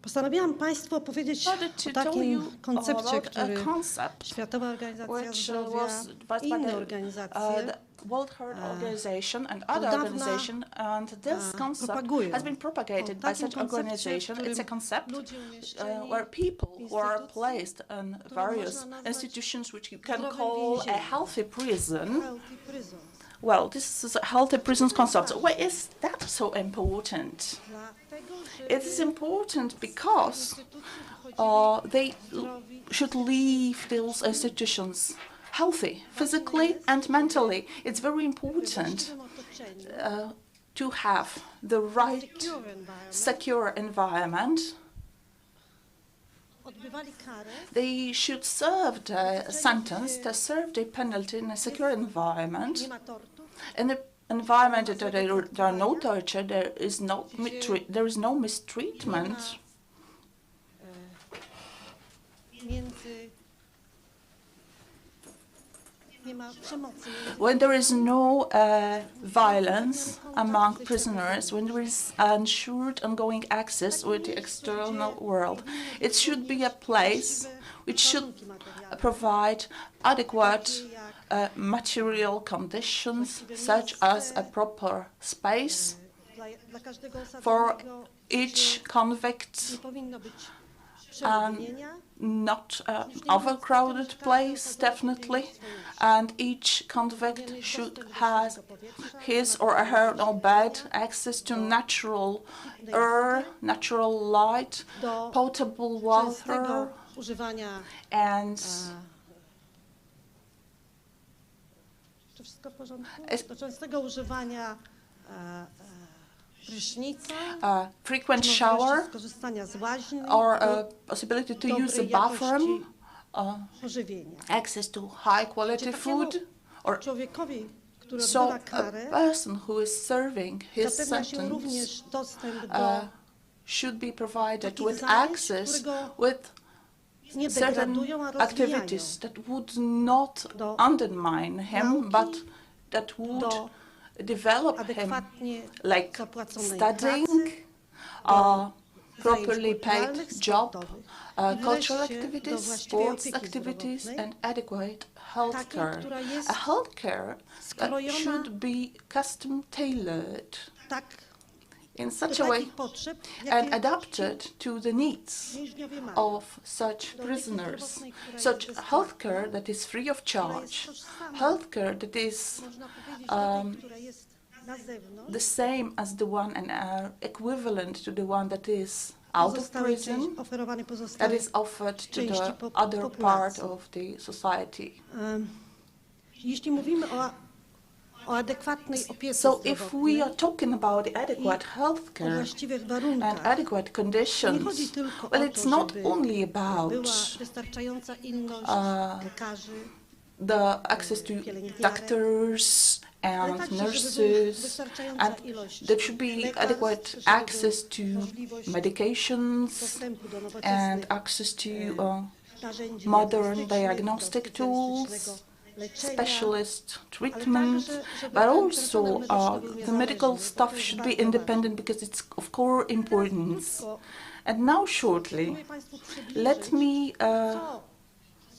Postanowiłam Państwu opowiedzieć o takim koncepcie, który Światowa Organizacja Zdrowia i inne organizacje World Health Organization and other organizations, and this concept has been propagated by such organization. It's a concept where people who are placed in various institutions, which you can call a healthy prison. Well, this is a healthy prisons concept. Why is that so important? It is important because they should leave those institutions healthy, physically and mentally. It's very important to have the right, secure environment. They should serve the sentence, to serve the penalty in a secure environment. In the environment that there are no torture, there is no mistreatment. When there is no violence among prisoners, when there is ensured ongoing access with the external world, it should be a place which should provide adequate material conditions, such as a proper space for each convict, and not an overcrowded place, definitely, and each convict should have his or her own bed, access to natural air, natural light, potable water, and frequent shower or possibility to use a bathroom, access to high-quality food, or so a person who is serving his sentence should be provided with access with certain activities that would not undermine him, but that would develop him, like studying, properly paid job, cultural activities, sports activities, and adequate health care. A health care that should be custom-tailored in such a way and adapted to the needs of such prisoners. Such healthcare that is free of charge, healthcare that is the same as the one and equivalent to the one that is out of prison, that is offered to the other part of the society. So if we are talking about the adequate health care and adequate conditions, well, it's not only about the access to doctors and nurses, and there should be adequate access to medications and access to modern diagnostic tools, specialist treatment, but also the medical staff should be independent because it's of core importance. And now shortly, let me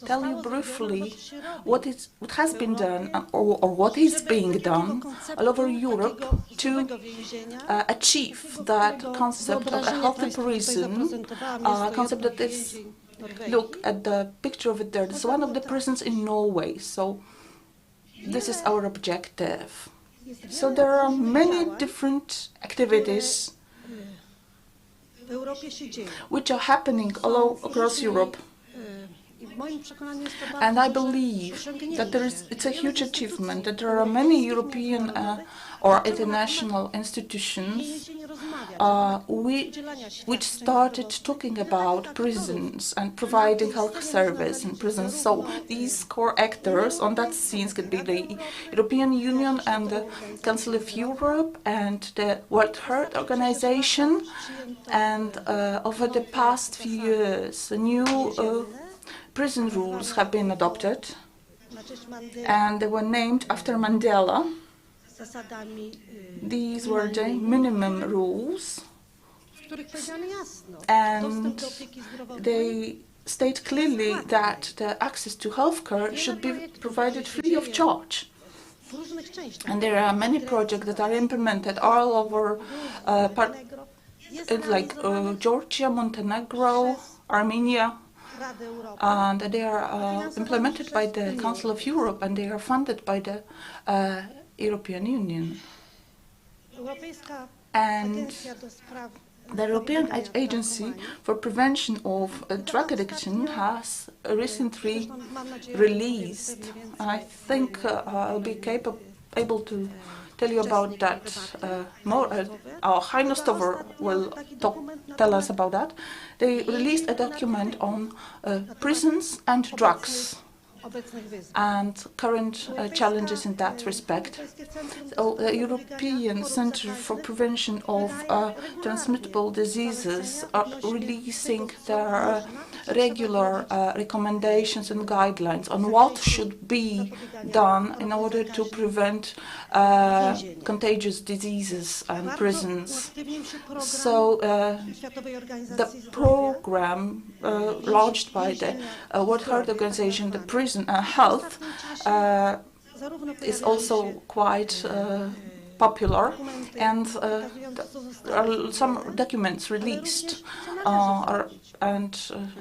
tell you briefly what has been done or what is being done all over Europe to achieve that concept of a healthy prison, a concept that is, look at the picture of it there. This is one of the prisons in Norway, so this is our objective. So there are many different activities which are happening all across Europe. And I believe that it's a huge achievement that there are many European or international institutions which started talking about prisons and providing health service in prisons. So these core actors on that scene could be the European Union and the Council of Europe and the World Health Organization. And over the past few years, new prison rules have been adopted, and they were named after Mandela. These were the minimum rules And they state clearly that the access to healthcare should be provided free of charge. And there are many projects that are implemented all over, like Georgia, Montenegro, Armenia, and they are implemented by the Council of Europe, and they are funded by the European Union. And the European Agency for Prevention of Drug Addiction has recently released, I think I'll be able to tell you about that more. Our Highness Tover will tell us about that. They released a document on prisons and drugs and current challenges in that respect. So, the European Centre for Prevention of Transmittable Diseases are releasing their regular recommendations and guidelines on what should be done in order to prevent contagious diseases and prisons. So the program launched by the World Health Organization, the Prison Health, is also quite popular, and there are some documents released on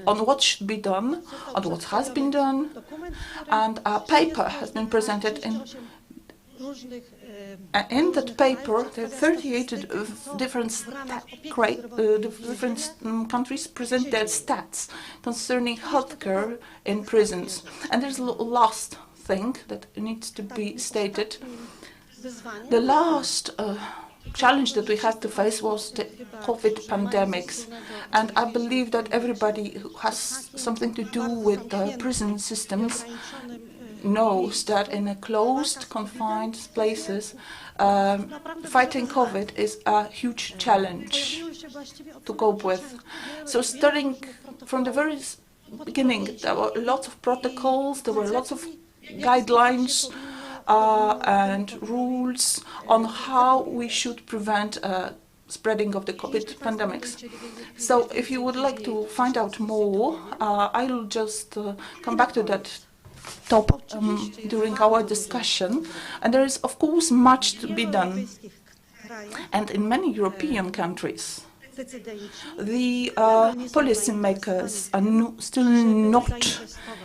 what should be done, on what has been done, and a paper has been presented in that paper. There are 38 different countries present their stats concerning healthcare in prisons. And there's a last thing that needs to be stated. The last challenge that we had to face was the COVID pandemics, and I believe that everybody who has something to do with prison systems knows that in a closed, confined places, fighting COVID is a huge challenge to cope with. So starting from the very beginning, there were lots of protocols, there were lots of guidelines and rules on how we should prevent spreading of the COVID pandemics. So if you would like to find out more, I will just come back to that topic during our discussion. And there is, of course, much to be done. And in many European countries, the policymakers are still not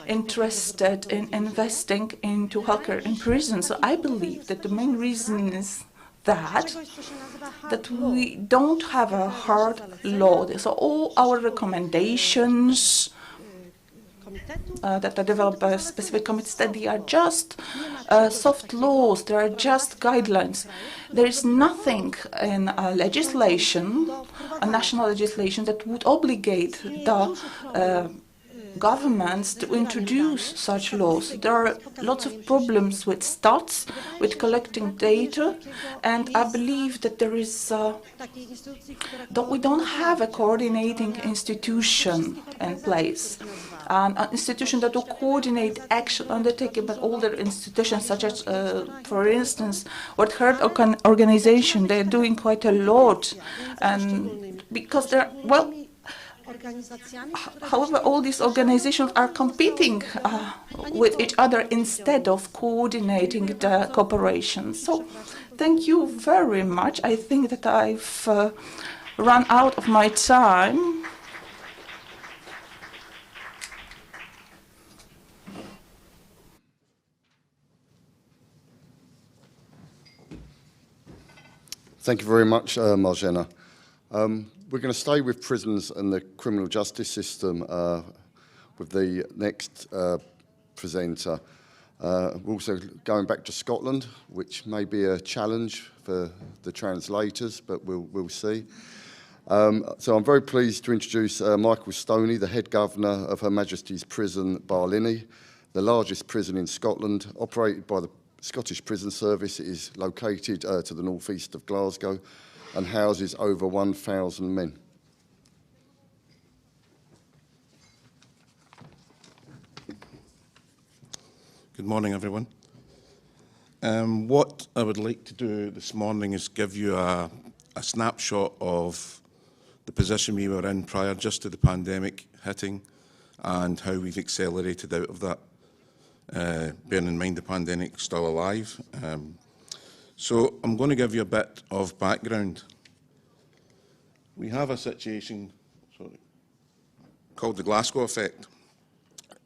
interested in investing into healthcare in prisons. So I believe that the main reason is that we don't have a hard law. So all our recommendations that are developed by a specific committee, they are just soft laws, they are just guidelines. There is nothing in legislation, a national legislation, that would obligate the governments to introduce such laws. There are lots of problems with stats, with collecting data, and I believe that there is that we don't have a coordinating institution in place, an institution that will coordinate action undertaken by older institutions, such as, for instance, World Health Organization. They're doing quite a lot, and because they're, well, however, all these organizations are competing with each other instead of coordinating the cooperation. So thank you very much. I think that I've run out of my time. Thank you very much, Marjana. We're going to stay with prisons and the criminal justice system with the next presenter. We're also going back to Scotland, which may be a challenge for the translators, but we'll see. So I'm very pleased to introduce Michael Stoney, the head governor of Her Majesty's Prison Barlinnie, the largest prison in Scotland, operated by the Scottish Prison Service. It is located to the northeast of Glasgow and houses over 1,000 men. Good morning, everyone. What I would like to do this morning is give you a snapshot of the position we were in prior just to the pandemic hitting and how we've accelerated out of that, bearing in mind the pandemic's still alive. So I'm going to give you a bit of background. We have a situation called the Glasgow Effect.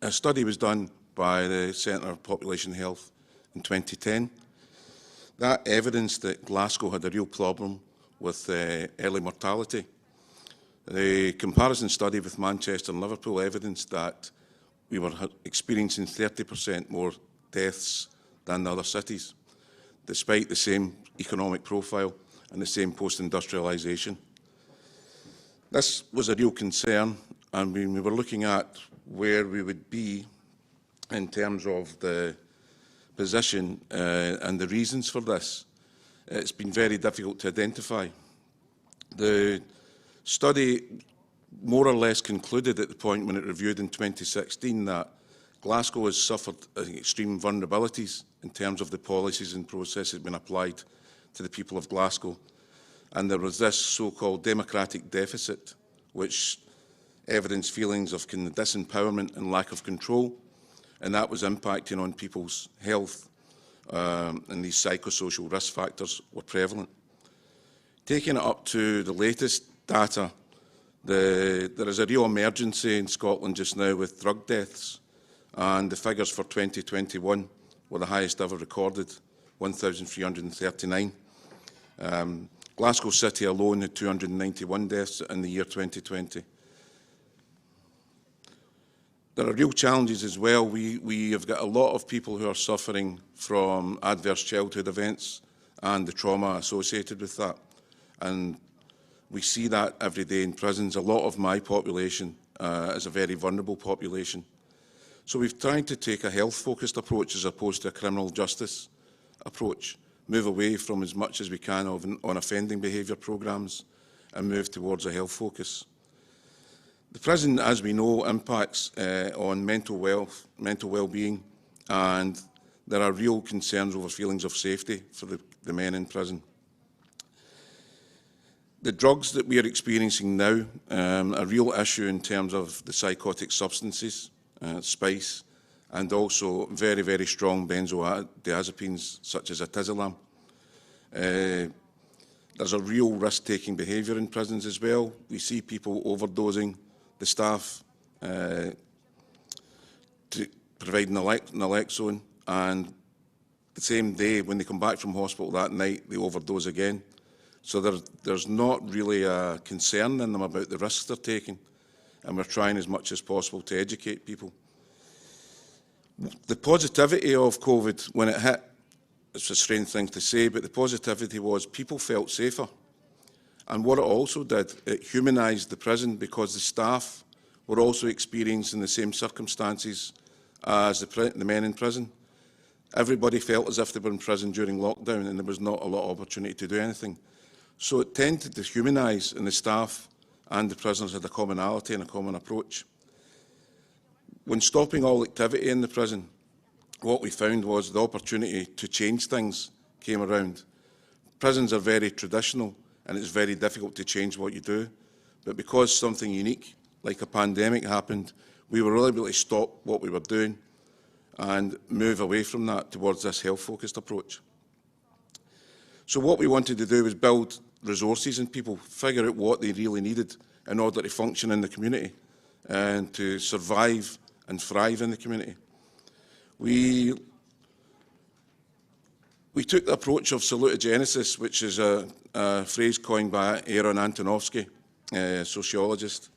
A study was done by the Centre for Population Health in 2010. That evidenced that Glasgow had a real problem with early mortality. The comparison study with Manchester and Liverpool evidenced that we were experiencing 30% more deaths than the other cities, despite the same economic profile and the same post-industrialisation. This was a real concern, and we were looking at where we would be in terms of the position and the reasons for this. It's been very difficult to identify. The study more or less concluded at the point when it reviewed in 2016 that Glasgow has suffered extreme vulnerabilities in terms of the policies and processes being applied to the people of Glasgow. And there was this so-called democratic deficit, which evidenced feelings of disempowerment and lack of control, and that was impacting on people's health, and these psychosocial risk factors were prevalent. Taking it up to the latest data, there is a real emergency in Scotland just now with drug deaths, and the figures for 2021 were the highest ever recorded, 1,339. Glasgow City alone had 291 deaths in the year 2020. There are real challenges as well. We have got a lot of people who are suffering from adverse childhood events and the trauma associated with that. And we see that every day in prisons. A lot of my population is a very vulnerable population. So we've tried to take a health-focused approach as opposed to a criminal justice approach, move away from as much as we can on offending behaviour programmes and move towards a health focus. The prison, as we know, impacts on mental well-being, and there are real concerns over feelings of safety for the men in prison. The drugs that we are experiencing now, a real issue in terms of the psychotic substances, spice, and also very, very strong benzodiazepines such as atizolam. There's a real risk-taking behaviour in prisons as well. We see people overdosing, the staff providing naloxone, and the same day when they come back from hospital that night they overdose again. So there's not really a concern in them about the risks they're taking, and we're trying as much as possible to educate people. The positivity of COVID when it hit, it's a strange thing to say, but the positivity was people felt safer. And what it also did, it humanised the prison because the staff were also experiencing the same circumstances as the men in prison. Everybody felt as if they were in prison during lockdown and there was not a lot of opportunity to do anything. So it tended to humanise, and the staff and the prisoners had a commonality and a common approach. When stopping all activity in the prison, what we found was the opportunity to change things came around. Prisons are very traditional, and it's very difficult to change what you do. But because something unique, like a pandemic, happened, we were able to stop what we were doing and move away from that towards this health-focused approach. So what we wanted to do was build resources in people, figure out what they really needed in order to function in the community and to survive and thrive in the community. We took the approach of salutogenesis, which is a phrase coined by Aaron Antonovsky, a sociologist,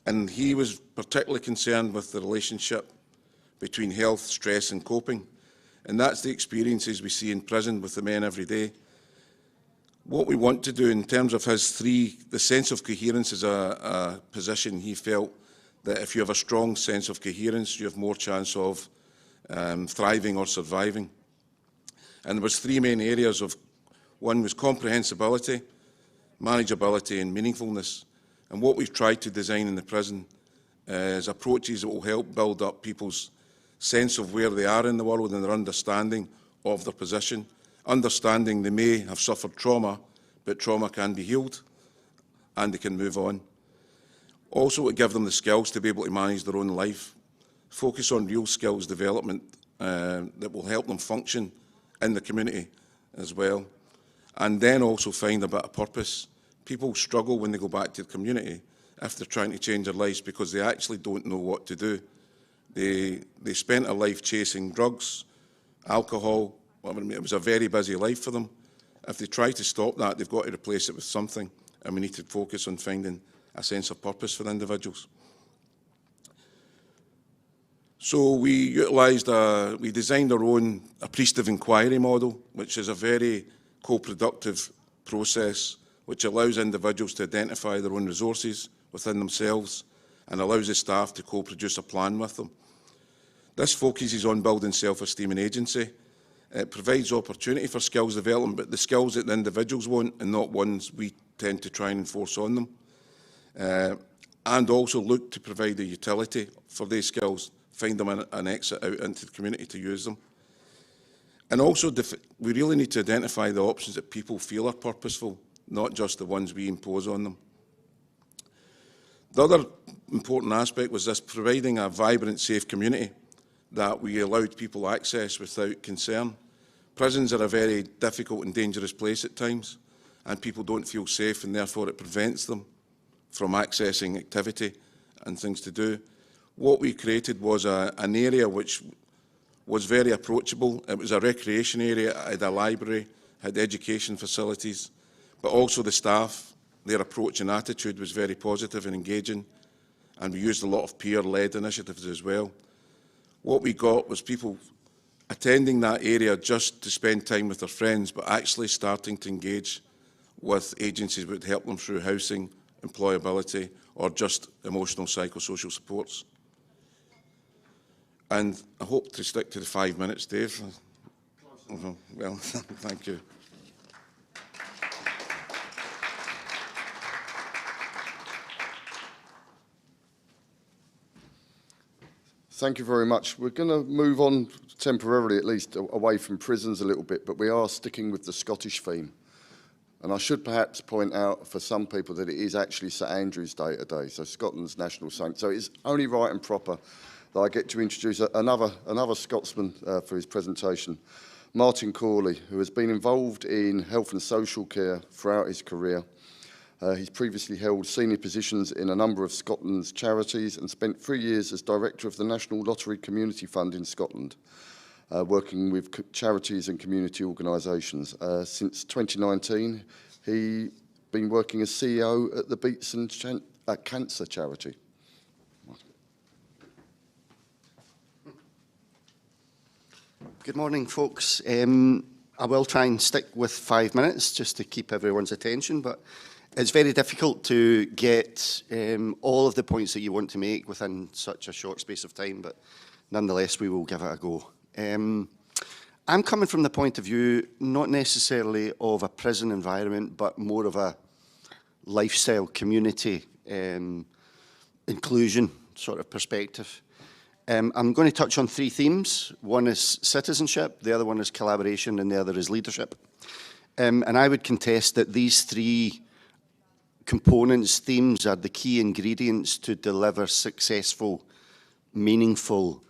and he was particularly concerned with the relationship between health, stress and coping, and that's the experiences we see in prison with the men every day. What we want to do in terms of his the sense of coherence is a position he felt that if you have a strong sense of coherence, you have more chance of thriving or surviving. And there was three main areas of, one was comprehensibility, manageability and meaningfulness. And what we've tried to design in the prison is approaches that will help build up people's sense of where they are in the world and their understanding of their position, understanding they may have suffered trauma, but trauma can be healed and they can move on. Also to give them the skills to be able to manage their own life, focus on real skills development that will help them function in the community as well, and then also find a bit of purpose. People struggle when they go back to the community if they're trying to change their lives because they actually don't know what to do. They spent a life chasing drugs, alcohol. I mean, it was a very busy life for them. If they try to stop that, they've got to replace it with something, and we need to focus on finding a sense of purpose for the individuals. So we designed our own priest of inquiry model, which is a very co-productive process which allows individuals to identify their own resources within themselves and allows the staff to co-produce a plan with them. This focuses on building self-esteem and agency. It provides opportunity for skills development, but the skills that the individuals want and not ones we tend to try and enforce on them. And also look to provide a utility for these skills, find them an exit out into the community to use them. And also, we really need to identify the options that people feel are purposeful, not just the ones we impose on them. The other important aspect was this providing a vibrant, safe community that we allowed people access without concern. Prisons are a very difficult and dangerous place at times, and people don't feel safe, and therefore it prevents them from accessing activity and things to do. What we created was an area which was very approachable. It was a recreation area, it had a library, had education facilities, but also the staff, their approach and attitude was very positive and engaging, and we used a lot of peer-led initiatives as well. What we got was people attending that area just to spend time with their friends, but actually starting to engage with agencies that would help them through housing, employability, or just emotional psychosocial supports. And I hope to stick to the 5 minutes, Dave. Well, thank you. Thank you very much. We're going to move on temporarily, at least, away from prisons a little bit, but we are sticking with the Scottish theme. And I should perhaps point out for some people that it is actually St Andrew's Day today, so Scotland's national saint. So it's only right and proper that I get to introduce another Scotsman for his presentation, Martin Corley, who has been involved in health and social care throughout his career. He's previously held senior positions in a number of Scotland's charities and spent 3 years as director of the National Lottery Community Fund in Scotland, working with charities and community organisations. Since 2019, he's been working as CEO at the Beatson Cancer Charity. Good morning, folks. I will try and stick with 5 minutes just to keep everyone's attention, but it's very difficult to get all of the points that you want to make within such a short space of time, but nonetheless, we will give it a go. I'm coming from the point of view, not necessarily of a prison environment, but more of a lifestyle, community, inclusion sort of perspective. I'm going to touch on 3 themes. One is citizenship, the other one is collaboration, and the other is leadership. And I would contest that these 3 components, themes, are the key ingredients to deliver successful, meaningful,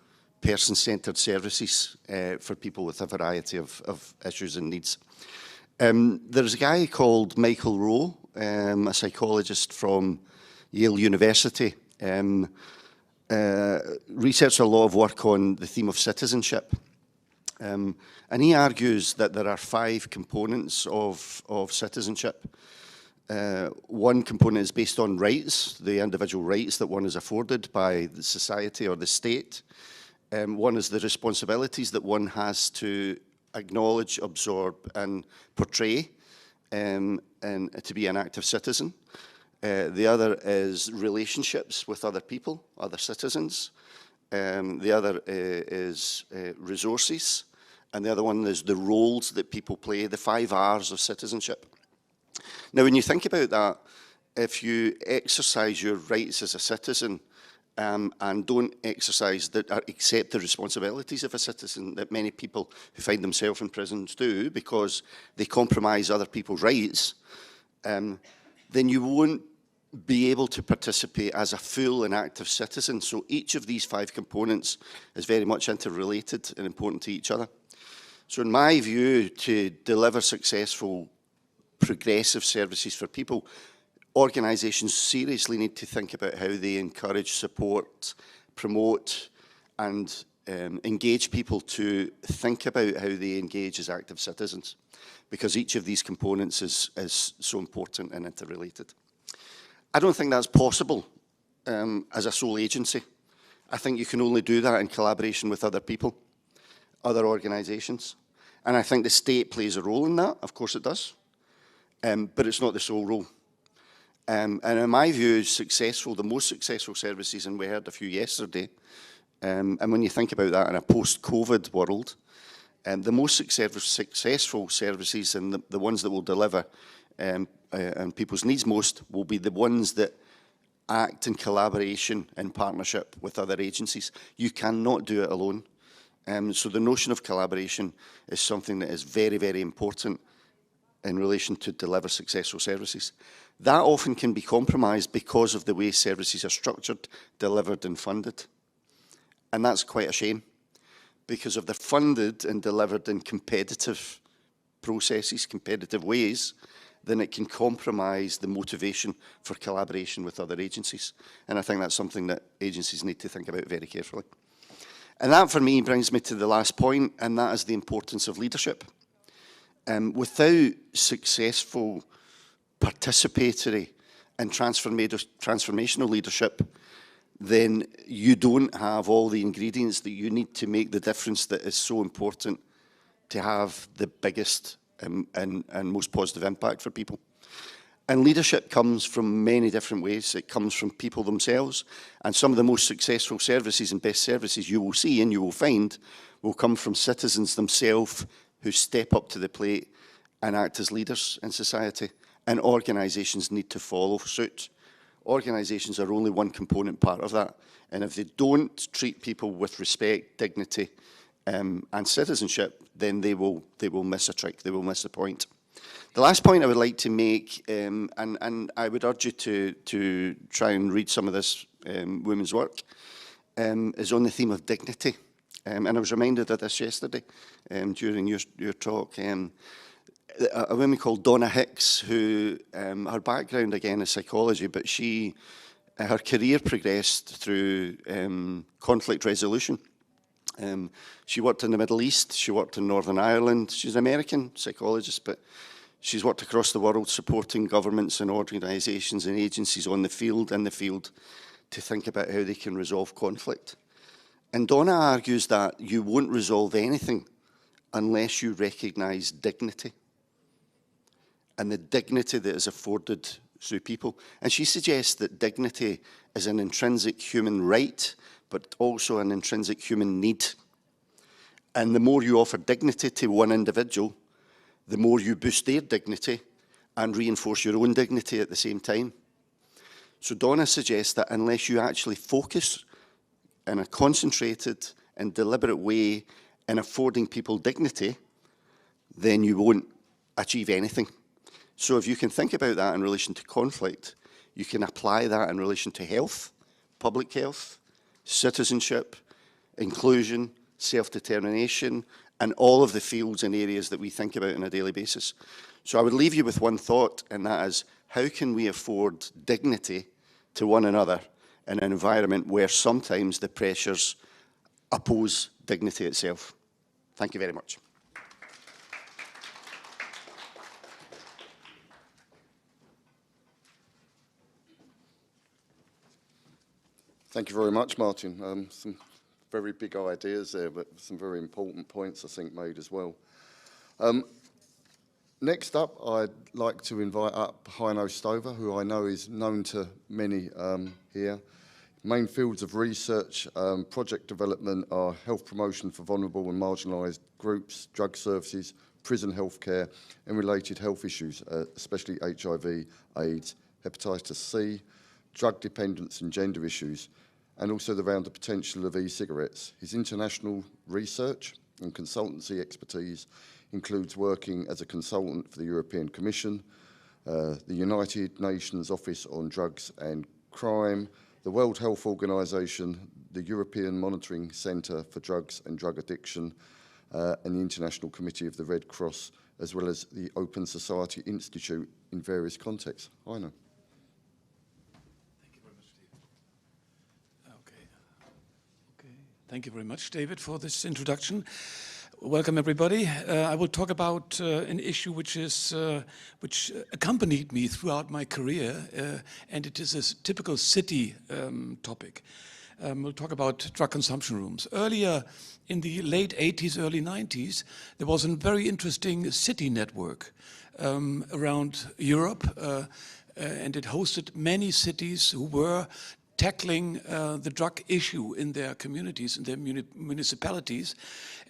person-centred services for people with a variety of issues and needs. There's a guy called Michael Rowe, a psychologist from Yale University, researched a lot of work on the theme of citizenship. And he argues that there are 5 components of citizenship. One component is based on rights, the individual rights that one is afforded by the society or the state. One is the responsibilities that one has to acknowledge, absorb, and portray, and to be an active citizen. The other is relationships with other people, other citizens. The other is resources. And the other one is the roles that people play, the 5 R's of citizenship. Now, when you think about that, if you exercise your rights as a citizen and don't exercise accept the responsibilities of a citizen that many people who find themselves in prisons do because they compromise other people's rights, then you won't be able to participate as a full and active citizen. So each of these 5 components is very much interrelated and important to each other. So in my view, to deliver successful, progressive services for people, organisations seriously need to think about how they encourage, support, promote and engage people to think about how they engage as active citizens, because each of these components is so important and interrelated. I don't think that's possible as a sole agency. I think you can only do that in collaboration with other people, other organisations. And I think the state plays a role in that, of course it does, but it's not the sole role. And in my view, the most successful services, and we heard a few yesterday, and when you think about that in a post-COVID world, the most successful services and the ones that will deliver and people's needs most will be the ones that act in collaboration and partnership with other agencies. You cannot do it alone. So the notion of collaboration is something that is very, very important in relation to deliver successful services. That often can be compromised because of the way services are structured, delivered and funded. And that's quite a shame, because if they're funded and delivered in competitive processes, competitive ways, then it can compromise the motivation for collaboration with other agencies. And I think that's something that agencies need to think about very carefully. And that, for me, brings me to the last point, and that is the importance of leadership. Without successful, participatory and transformational leadership, then you don't have all the ingredients that you need to make the difference that is so important to have the biggest and most positive impact for people. And leadership comes from many different ways. It comes from people themselves, and some of the most successful services and best services you will see and you will find will come from citizens themselves who step up to the plate and act as leaders in society, and organisations need to follow suit. Organisations are only one component part of that, and if they don't treat people with respect, dignity and citizenship, then they will miss a trick, they will miss the point. The last point I would like to make, and I would urge you to try and read some of this women's work, is on the theme of dignity. And I was reminded of this yesterday during your talk. A woman called Donna Hicks, who her background again is psychology, but her career progressed through conflict resolution. She worked in the Middle East, she worked in Northern Ireland. She's an American psychologist, but she's worked across the world supporting governments and organisations and agencies in the field to think about how they can resolve conflict. And Donna argues that you won't resolve anything unless you recognise dignity and the dignity that is afforded through people. And she suggests that dignity is an intrinsic human right, but also an intrinsic human need. And the more you offer dignity to one individual, the more you boost their dignity and reinforce your own dignity at the same time. So Donna suggests that unless you actually focus in a concentrated and deliberate way in affording people dignity, then you won't achieve anything. So if you can think about that in relation to conflict, you can apply that in relation to health, public health, citizenship, inclusion, self-determination, and all of the fields and areas that we think about on a daily basis. So I would leave you with one thought, and that is, how can we afford dignity to one another in an environment where sometimes the pressures oppose dignity itself? Thank you very much. Thank you very much, Martin. Some very big ideas there, but some very important points, I think, made as well. Next up, I'd like to invite up Heino Stover, who I know is known to many here. Main fields of research, project development are health promotion for vulnerable and marginalised groups, drug services, prison healthcare, and related health issues, especially HIV, AIDS, hepatitis C, drug dependence and gender issues, and also around the potential of e-cigarettes. His international research and consultancy expertise includes working as a consultant for the European Commission, the United Nations Office on Drugs and Crime, the World Health Organization, the European Monitoring Centre for Drugs and Drug Addiction, and the International Committee of the Red Cross, as well as the Open Society Institute in various contexts. Heino. Thank you very much, David. Okay. Thank you very much, David, for this introduction. Welcome, everybody. I will talk about an issue which accompanied me throughout my career, and it is a typical city topic. We'll talk about drug consumption rooms. Earlier, in the late 80s, early 90s, there was a very interesting city network around Europe, and it hosted many cities who were tackling the drug issue in their communities, in their municipalities.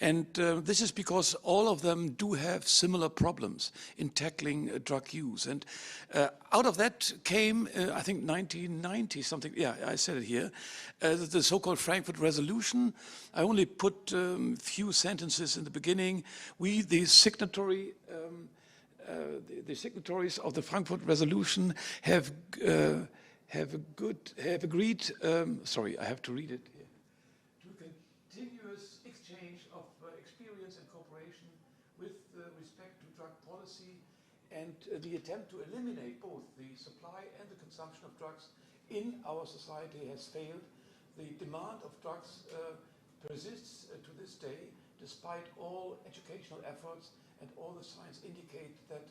And this is because all of them do have similar problems in tackling drug use. And out of that came, I think 1990 something, yeah, I said it here, the so-called Frankfurt Resolution. I only put a few sentences in the beginning. We, the signatories of the Frankfurt Resolution have agreed, sorry, I have to read it here, to continuous exchange of experience and cooperation with respect to drug policy, and the attempt to eliminate both the supply and the consumption of drugs in our society has failed. The demand of drugs persists to this day, despite all educational efforts, and all the signs indicate that,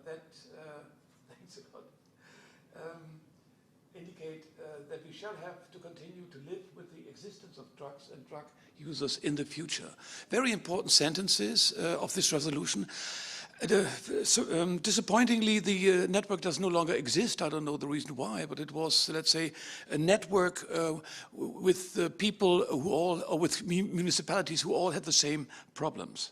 thanks a lot, indicate that we shall have to continue to live with the existence of drugs and drug users in the future. Very important sentences of this resolution. Disappointingly, the network does no longer exist. I don't know the reason why, but it was, let's say, a network with people who all, or with municipalities who all had the same problems.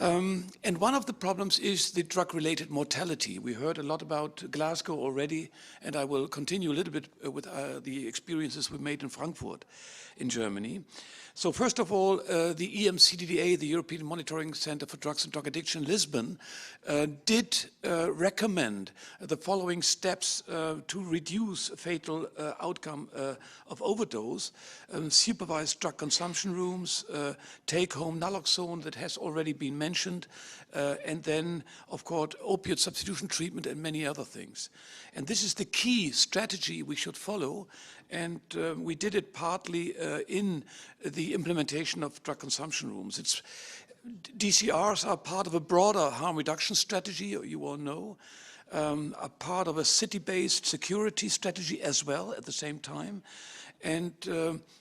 And one of the problems is the drug-related mortality. We heard a lot about Glasgow already, and I will continue a little bit with the experiences we made in Frankfurt in Germany. So first of all, the EMCDDA, the European Monitoring Center for Drugs and Drug Addiction, Lisbon, did recommend the following steps to reduce fatal outcome of overdose: supervised drug consumption rooms, take-home naloxone that has already been mentioned, and then, of course, opioid substitution treatment and many other things. And this is the key strategy we should follow, and we did it partly in the implementation of drug consumption rooms. DCRs are part of a broader harm reduction strategy, you all know, are part of a city-based security strategy as well at the same time, and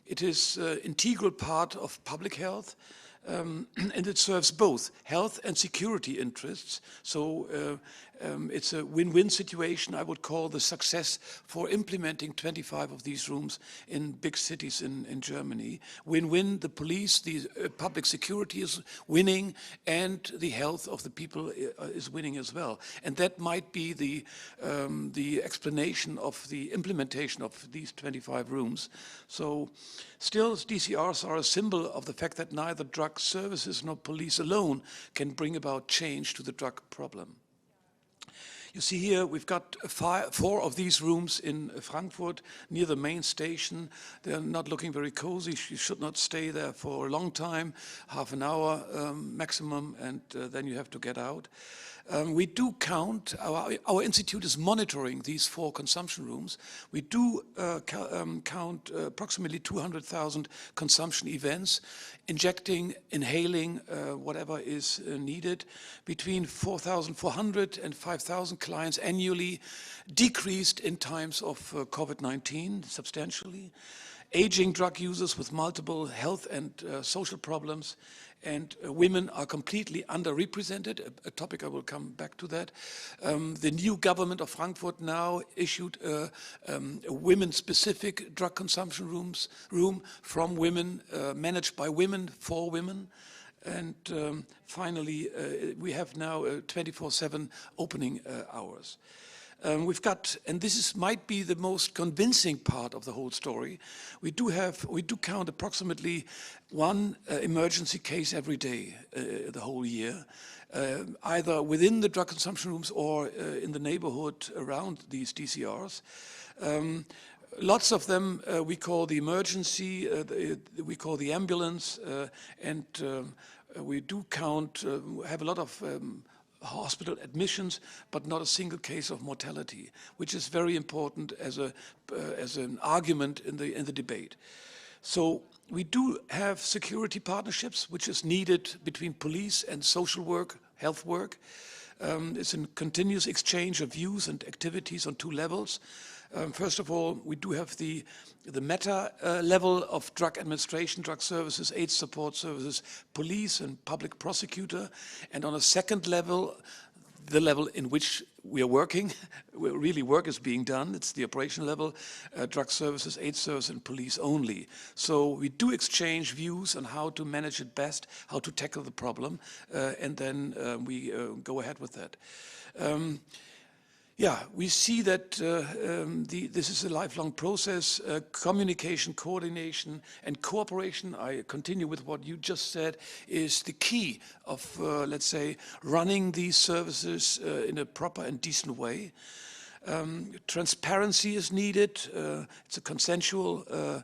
it is an integral part of public health. And it serves both health and security interests. So it's a win-win situation. I would call the success for implementing 25 of these rooms in big cities in Germany. Win-win, the police, the public security is winning, and the health of the people is winning as well. And that might be the explanation of the implementation of these 25 rooms. So still, DCRs are a symbol of the fact that neither drug services nor police alone can bring about change to the drug problem. You see here, we've got 4 of these rooms in Frankfurt near the main station. They're not looking very cozy. You should not stay there for a long time, half an hour maximum, and then you have to get out. We do count, our institute is monitoring these 4 consumption rooms. We do count approximately 200,000 consumption events, injecting, inhaling, whatever is needed. Between 4,400 and 5,000 clients annually, decreased in times of COVID-19 substantially. Aging drug users with multiple health and social problems, and women are completely underrepresented, a topic I will come back to that. The new government of Frankfurt now issued a women-specific drug consumption room from women, managed by women, for women. And finally, we have now 24/7 opening hours. We've got, and might be the most convincing part of the whole story, we do count approximately one emergency case every day the whole year, either within the drug consumption rooms or in the neighborhood around these DCRs. Lots of them we call the emergency, we call the ambulance, and we do count, have a lot of hospital admissions, but not a single case of mortality, which is very important as an argument in the debate. So we do have security partnerships, which is needed between police and social work, health work. It's a continuous exchange of views and activities on two levels. First of all, we do have the meta level of drug administration, drug services, AIDS support services, police and public prosecutor. And on a second level, the level in which we are working, where really work is being done, it's the operation level, drug services, AIDS service and police only. So we do exchange views on how to manage it best, how to tackle the problem, and then we go ahead with that. Yeah, we see that this is a lifelong process, communication, coordination, and cooperation, I continue with what you just said, is the key of, let's say, running these services in a proper and decent way. Transparency is needed. It's a consensual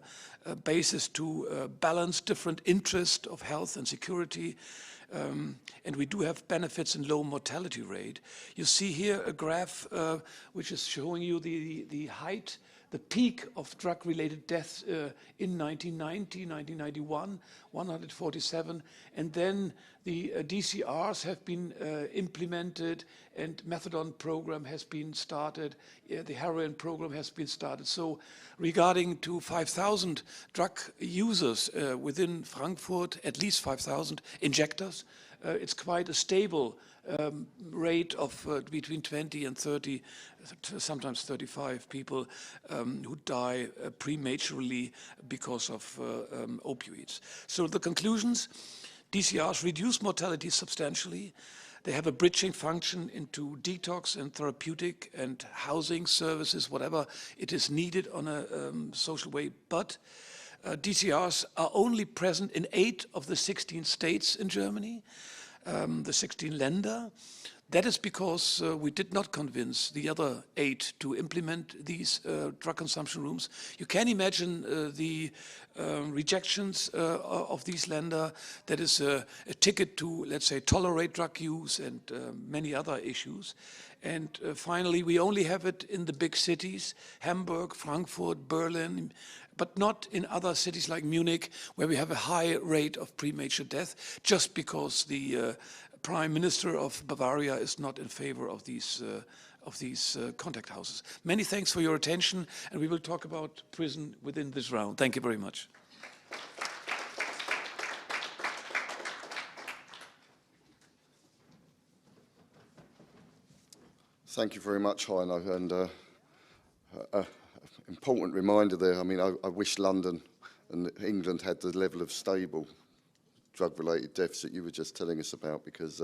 basis to balance different interests of health and security. And we do have benefits in low mortality rate. You see here a graph which is showing you the height, the peak of drug-related deaths in 1990, 1991, 147, and then the DCRs have been implemented and methadone program has been started, the heroin program has been started. So regarding to 5,000 drug users within Frankfurt, at least 5,000 injectors, it's quite a stable rate of between 20 and 30, sometimes 35 people who die prematurely because of opioids. So the conclusions, DCRs reduce mortality substantially. They have a bridging function into detox and therapeutic and housing services, whatever it is needed on a social way. But DCRs are only present in 8 of the 16 states in Germany, the 16 Länder. That is because we did not convince the other 8 to implement these drug consumption rooms. You can imagine the rejections of these Länder. That is a ticket to, let's say, tolerate drug use and many other issues. And finally, we only have it in the big cities, Hamburg, Frankfurt, Berlin, but not in other cities like Munich, where we have a high rate of premature death, just because the Prime Minister of Bavaria is not in favor of these contact houses. Many thanks for your attention, and we will talk about prison within this round. Thank you very much. Thank you very much, Heino, and important reminder there. I mean, I wish London and England had the level of stable drug-related deaths that you were just telling us about, because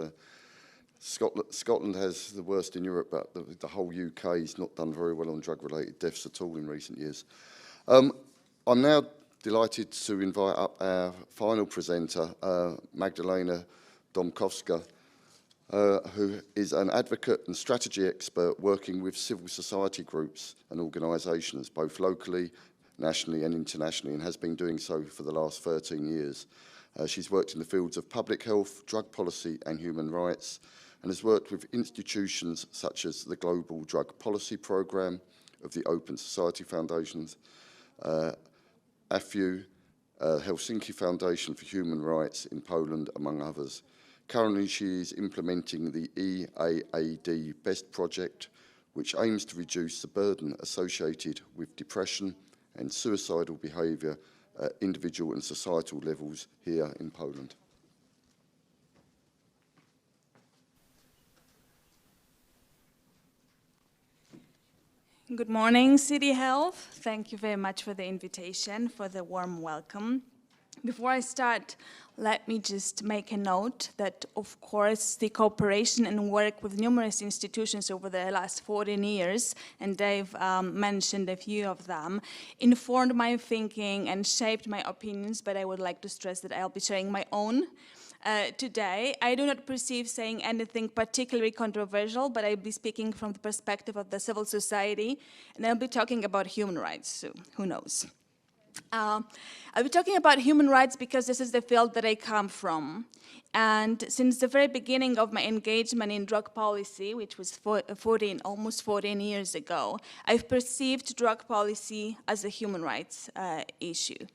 Scotland has the worst in Europe, but the whole UK has not done very well on drug-related deaths at all in recent years. I'm now delighted to invite up our final presenter, Magdalena Domkowska, who is an advocate and strategy expert working with civil society groups and organisations, both locally, nationally and internationally, and has been doing so for the last 13 years. She's worked in the fields of public health, drug policy and human rights, and has worked with institutions such as the Global Drug Policy Programme of the Open Society Foundations, AFU, Helsinki Foundation for Human Rights in Poland, among others. Currently, she is implementing the EAAD BEST project, which aims to reduce the burden associated with depression and suicidal behaviour at individual and societal levels here in Poland. Good morning, City Health. Thank you very much for the invitation, for the warm welcome. Before I start, let me just make a note that, of course, the cooperation and work with numerous institutions over the last 14 years, and Dave mentioned a few of them, informed my thinking and shaped my opinions, but I would like to stress that I'll be sharing my own today. I do not perceive saying anything particularly controversial, but I'll be speaking from the perspective of the civil society, and I'll be talking about human rights, so who knows. I'll be talking about human rights because this is the field that I come from. And since the very beginning of my engagement in drug policy, which was almost 14 years ago, I've perceived drug policy as a human rights issue.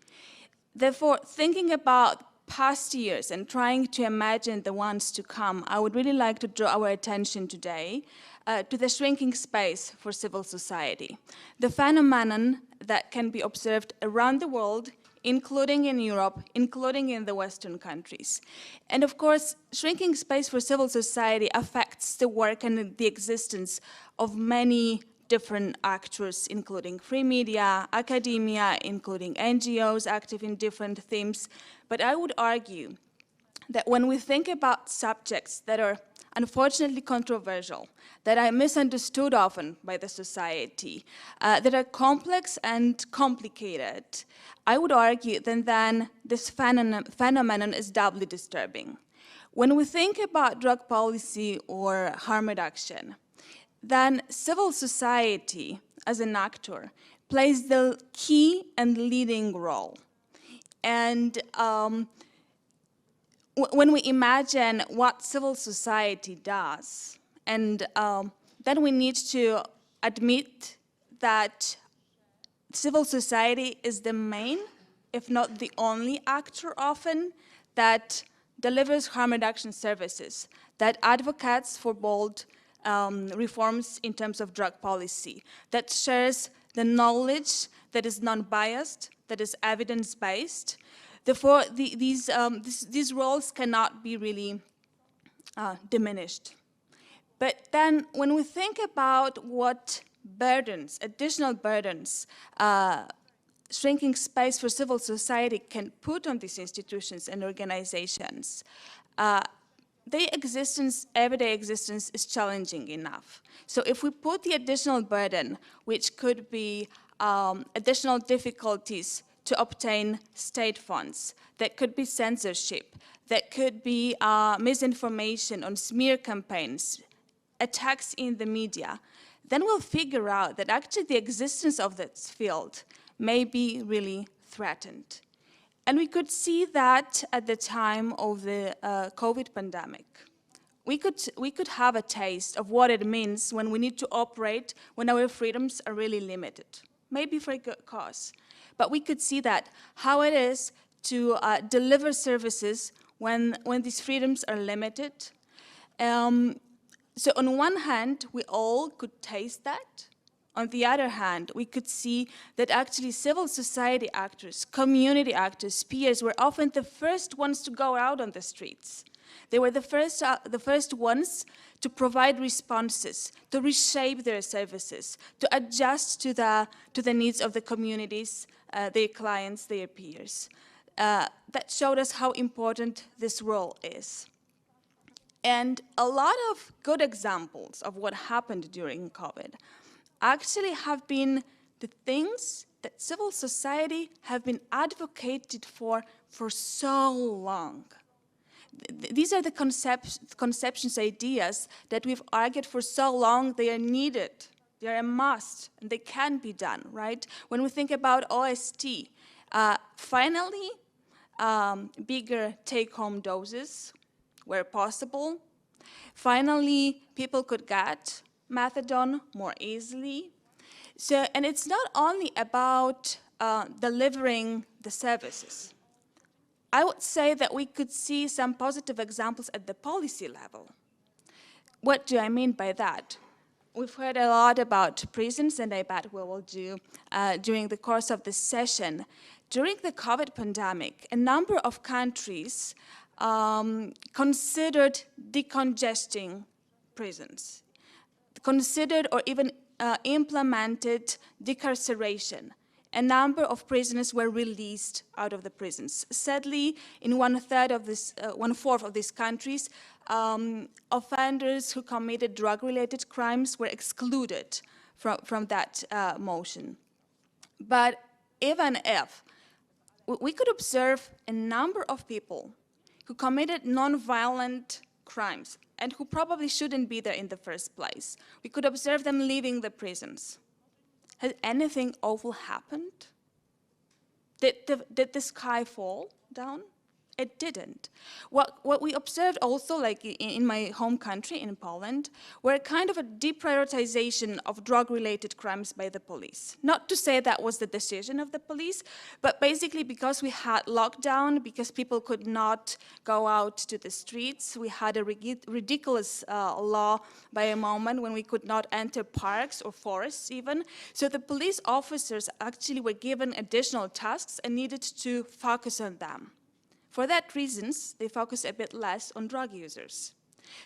Therefore, thinking about past years and trying to imagine the ones to come, I would really like to draw our attention today to the shrinking space for civil society, the phenomenon that can be observed around the world, including in Europe, including in the Western countries. And of course, shrinking space for civil society affects the work and the existence of many different actors, including free media, academia, including NGOs active in different themes. But I would argue that when we think about subjects that are unfortunately controversial, that are misunderstood often by the society, that are complex and complicated, I would argue that then this phenomenon is doubly disturbing. When we think about drug policy or harm reduction, then civil society as an actor plays the key and leading role. And when we imagine what civil society does, and then we need to admit that civil society is the main, if not the only actor often, that delivers harm reduction services, that advocates for bold reforms in terms of drug policy, that shares the knowledge that is non-biased, that is evidence-based. Therefore, these roles cannot be really diminished. But then when we think about what burdens, additional burdens, shrinking space for civil society can put on these institutions and organizations, their existence, everyday existence, is challenging enough. So if we put the additional burden, which could be additional difficulties to obtain state funds, that could be censorship, that could be misinformation on smear campaigns, attacks in the media, then we'll figure out that actually the existence of this field may be really threatened. And we could see that at the time of the COVID pandemic. We could have a taste of what it means when we need to operate when our freedoms are really limited, maybe for a good cause. But we could see that, how it is to deliver services when these freedoms are limited. So on one hand, we all could taste that. On the other hand, we could see that actually civil society actors, community actors, peers were often the first ones to go out on the streets. They were the first ones to provide responses, to reshape their services, to adjust to the needs of the communities, their clients, their peers. That showed us how important this role is. And a lot of good examples of what happened during COVID actually have been the things that civil society have been advocated for so long. These are the conceptions, ideas that we've argued for so long. They are needed, they are a must, and they can be done, right? When we think about OST, finally, bigger take-home doses where possible. Finally, people could get methadone more easily. So, and it's not only about delivering the services. I would say that we could see some positive examples at the policy level. What do I mean by that? We've heard a lot about prisons, and I bet we will do during the course of this session. During the COVID pandemic, a number of countries considered decongesting prisons, considered or even implemented decarceration. a number of prisoners were released out of the prisons. Sadly, in one-fourth of these countries, offenders who committed drug-related crimes were excluded from that motion. But even if we could observe a number of people who committed non-violent crimes and who probably shouldn't be there in the first place, we could observe them leaving the prisons. Has anything awful happened? Did the sky fall down? It didn't. What we observed also, like in my home country, in Poland, were kind of a deprioritization of drug-related crimes by the police. Not to say that was the decision of the police, but basically because we had lockdown, because people could not go out to the streets, we had a ridiculous law by a moment when we could not enter parks or forests even. So the police officers actually were given additional tasks and needed to focus on them. For that reasons, they focus a bit less on drug users.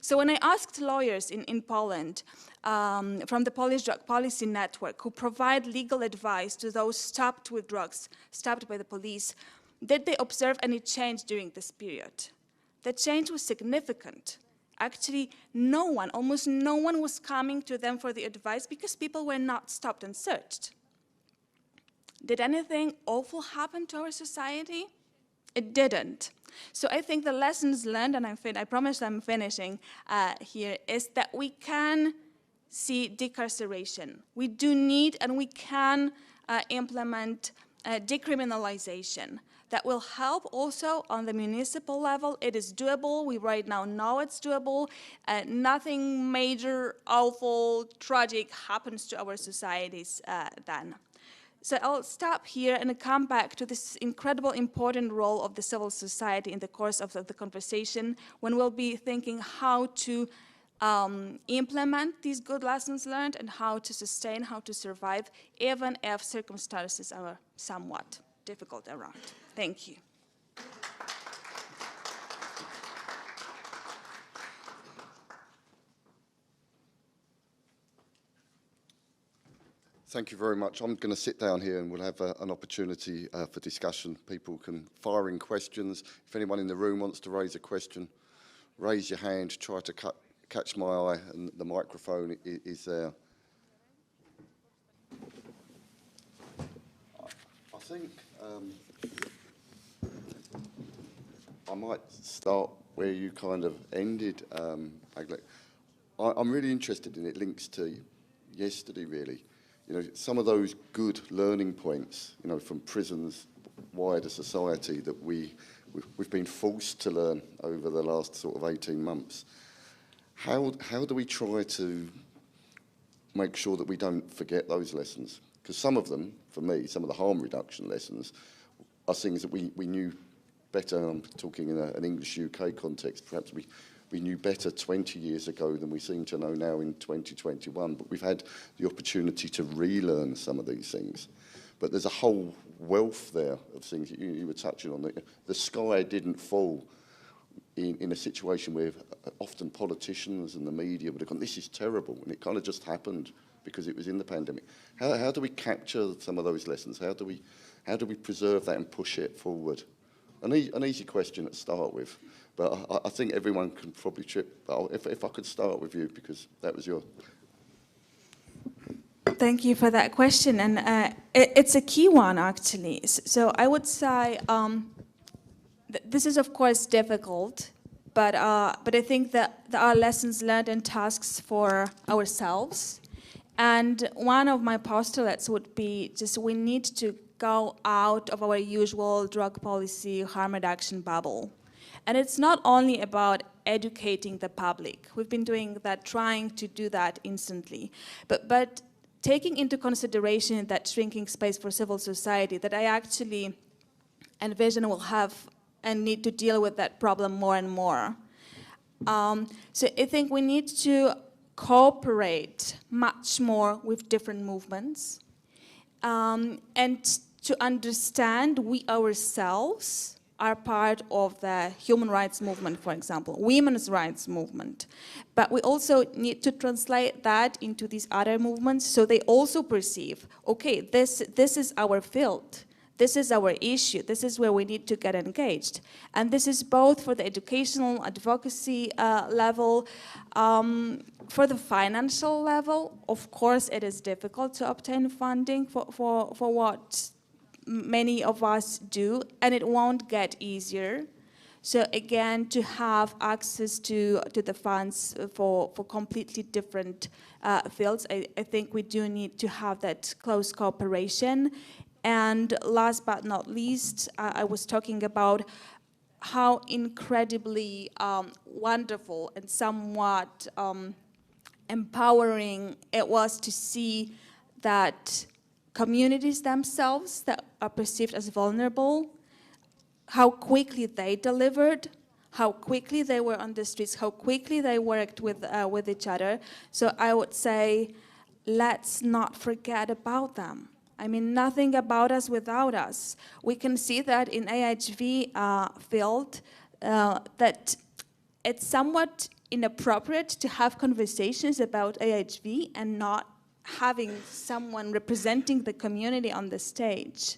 So when I asked lawyers in Poland from the Polish Drug Policy Network who provide legal advice to those stopped with drugs, stopped by the police, did they observe any change during this period? The change was significant. Actually, almost no one was coming to them for the advice because people were not stopped and searched. Did anything awful happen to our society? It didn't. So I think the lessons learned, and I promise I'm finishing here, is that we can see decarceration. We do need and we can implement decriminalization. That will help also on the municipal level. It is doable. We right now know it's doable. Nothing major, awful, tragic happens to our societies then. So I'll stop here and come back to this incredible important role of the civil society in the course of the conversation when we'll be thinking how to implement these good lessons learned and how to sustain, how to survive, even if circumstances are somewhat difficult around. Thank you. Thank you very much. I'm going to sit down here and we'll have an opportunity for discussion. People can fire in questions. If anyone in the room wants to raise a question, raise your hand, try to catch my eye, and the microphone is there. I think I might start where you kind of ended, Magdalena. I'm really interested in it, links to yesterday, really. You know, some of those good learning points, you know, from prisons, wider society that we've been forced to learn over the last sort of 18 months. How do we try to make sure that we don't forget those lessons? Because some of them, for me, some of the harm reduction lessons are things that we knew better. I'm talking in an English UK context. Perhaps we knew better 20 years ago than we seem to know now in 2021, but we've had the opportunity to relearn some of these things. But there's a whole wealth there of things that you were touching on. The sky didn't fall in a situation where often politicians and the media would have gone, this is terrible, and it kind of just happened because it was in the pandemic. How do we capture some of those lessons? How do we preserve that and push it forward? An easy question to start with. But I think everyone can probably trip. But if I could start with you, because that was your... Thank you for that question. And it's a key one, actually. So I would say this is, of course, difficult. But I think that there are lessons learned and tasks for ourselves. And one of my postulates would be just we need to go out of our usual drug policy harm reduction bubble. And it's not only about educating the public. We've been doing that, trying to do that instantly. But taking into consideration that shrinking space for civil society that I actually envision will have and need to deal with that problem more and more. So I think we need to cooperate much more with different movements and to understand we ourselves are part of the human rights movement, for example, women's rights movement. But we also need to translate that into these other movements so they also perceive, okay, this is our field. This is our issue. This is where we need to get engaged. And this is both for the educational advocacy level, for the financial level. Of course, it is difficult to obtain funding for what many of us do, and it won't get easier. So again, to have access to the funds for completely different fields, I think we do need to have that close cooperation. And last but not least, I was talking about how incredibly wonderful and somewhat empowering it was to see that communities themselves that are perceived as vulnerable, how quickly they delivered, how quickly they were on the streets, how quickly they worked with each other. So I would say, let's not forget about them. I mean, nothing about us without us. We can see that in AHV field, that it's somewhat inappropriate to have conversations about AHV and not having someone representing the community on the stage.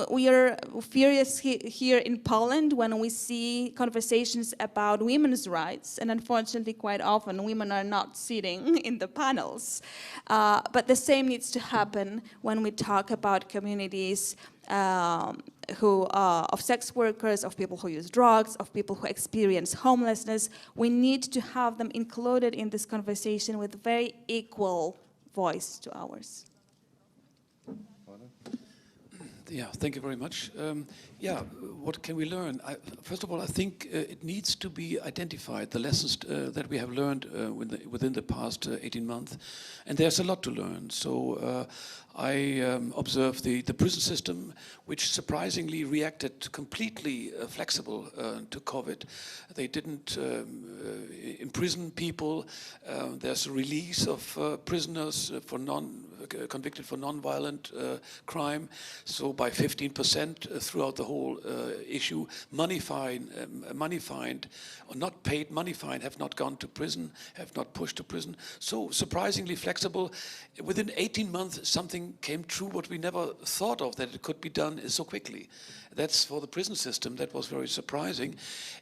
We are furious here in Poland when we see conversations about women's rights, and unfortunately quite often women are not sitting in the panels. But the same needs to happen when we talk about communities of sex workers, of people who use drugs, of people who experience homelessness. We need to have them included in this conversation with very equal voice to ours. Yeah, thank you very much. Yeah, what can we learn? First of all, I think it needs to be identified, the lessons that we have learned within the past 18 months. And there's a lot to learn. So I observed the prison system, which surprisingly reacted completely flexible to COVID. They didn't imprison people. There's a release of prisoners convicted for non-violent crime. So by 15% throughout the whole issue, money fine or not paid money fine have not gone to prison, have not pushed to prison. So surprisingly flexible. Within 18 months, something came true what we never thought of, that it could be done so quickly. That's for the prison system. That was very surprising.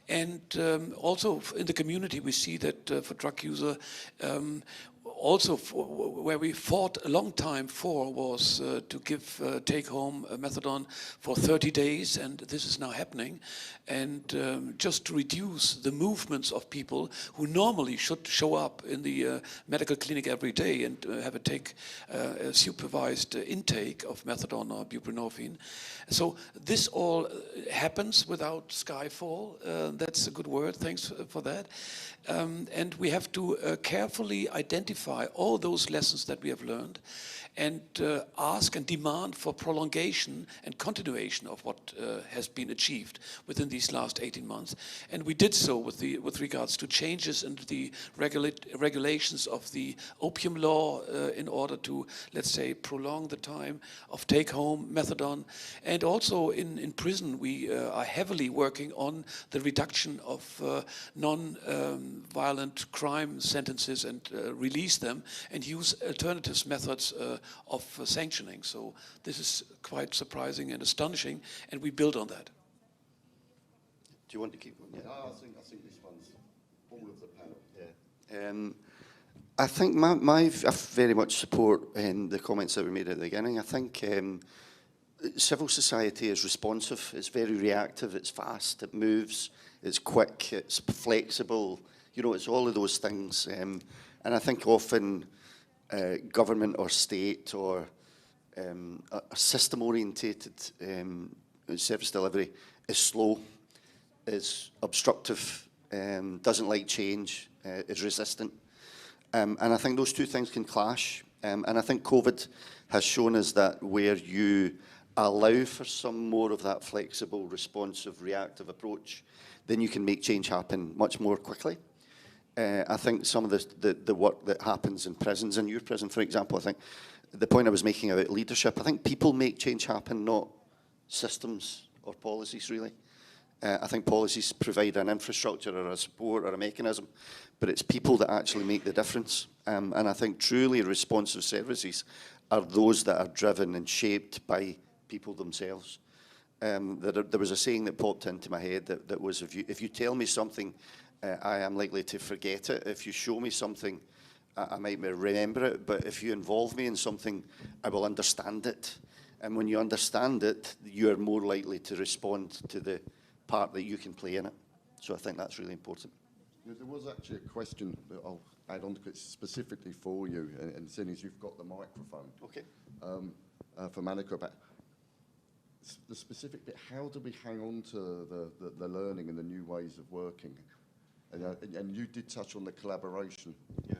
And also in the community, we see that for drug user, also where we fought a long time for was to give take-home methadone for 30 days, and this is now happening. And just to reduce the movements of people who normally should show up in the medical clinic every day and have a supervised intake of methadone or buprenorphine. So this all happens without skyfall. That's a good word. Thanks for that. And we have to carefully identify all those lessons that we have learned and ask and demand for prolongation and continuation of what has been achieved within these last 18 months. And we did so with regards to changes in the regulations of the opium law in order to, let's say, prolong the time of take-home methadone. And also in prison, we are heavily working on the reduction of non-violent crime sentences and release them and use alternative methods of sanctioning. So this is quite surprising and astonishing, and we build on that. Do you want to keep going? Yeah. No, I think this one's all of the panel. Yeah. I think I very much support the comments that were made at the beginning. I think civil society is responsive, it's very reactive, it's fast, it moves, it's quick, it's flexible, you know, it's all of those things. And I think often government or state or a system-orientated service delivery is slow, is obstructive, doesn't like change, is resistant. And I think those two things can clash. And I think COVID has shown us that where you allow for some more of that flexible, responsive, reactive approach, then you can make change happen much more quickly. I think some of the work that happens in prisons, in your prison, for example, I think the point I was making about leadership, I think people make change happen, not systems or policies, really. I think policies provide an infrastructure or a support or a mechanism, but it's people that actually make the difference. And I think truly responsive services are those that are driven and shaped by people themselves. There was a saying that popped into my head that was, if you tell me something, I am likely to forget it. If you show me something, I might remember it, but if you involve me in something, I will understand it. And when you understand it, you're more likely to respond to the part that you can play in it. So I think that's really important. There was actually a question that I'll add on to it specifically for you, and seeing as you've got the microphone. Okay. For Manika, about the specific bit, how do we hang on to the learning and the new ways of working? And you did touch on the collaboration. Yeah.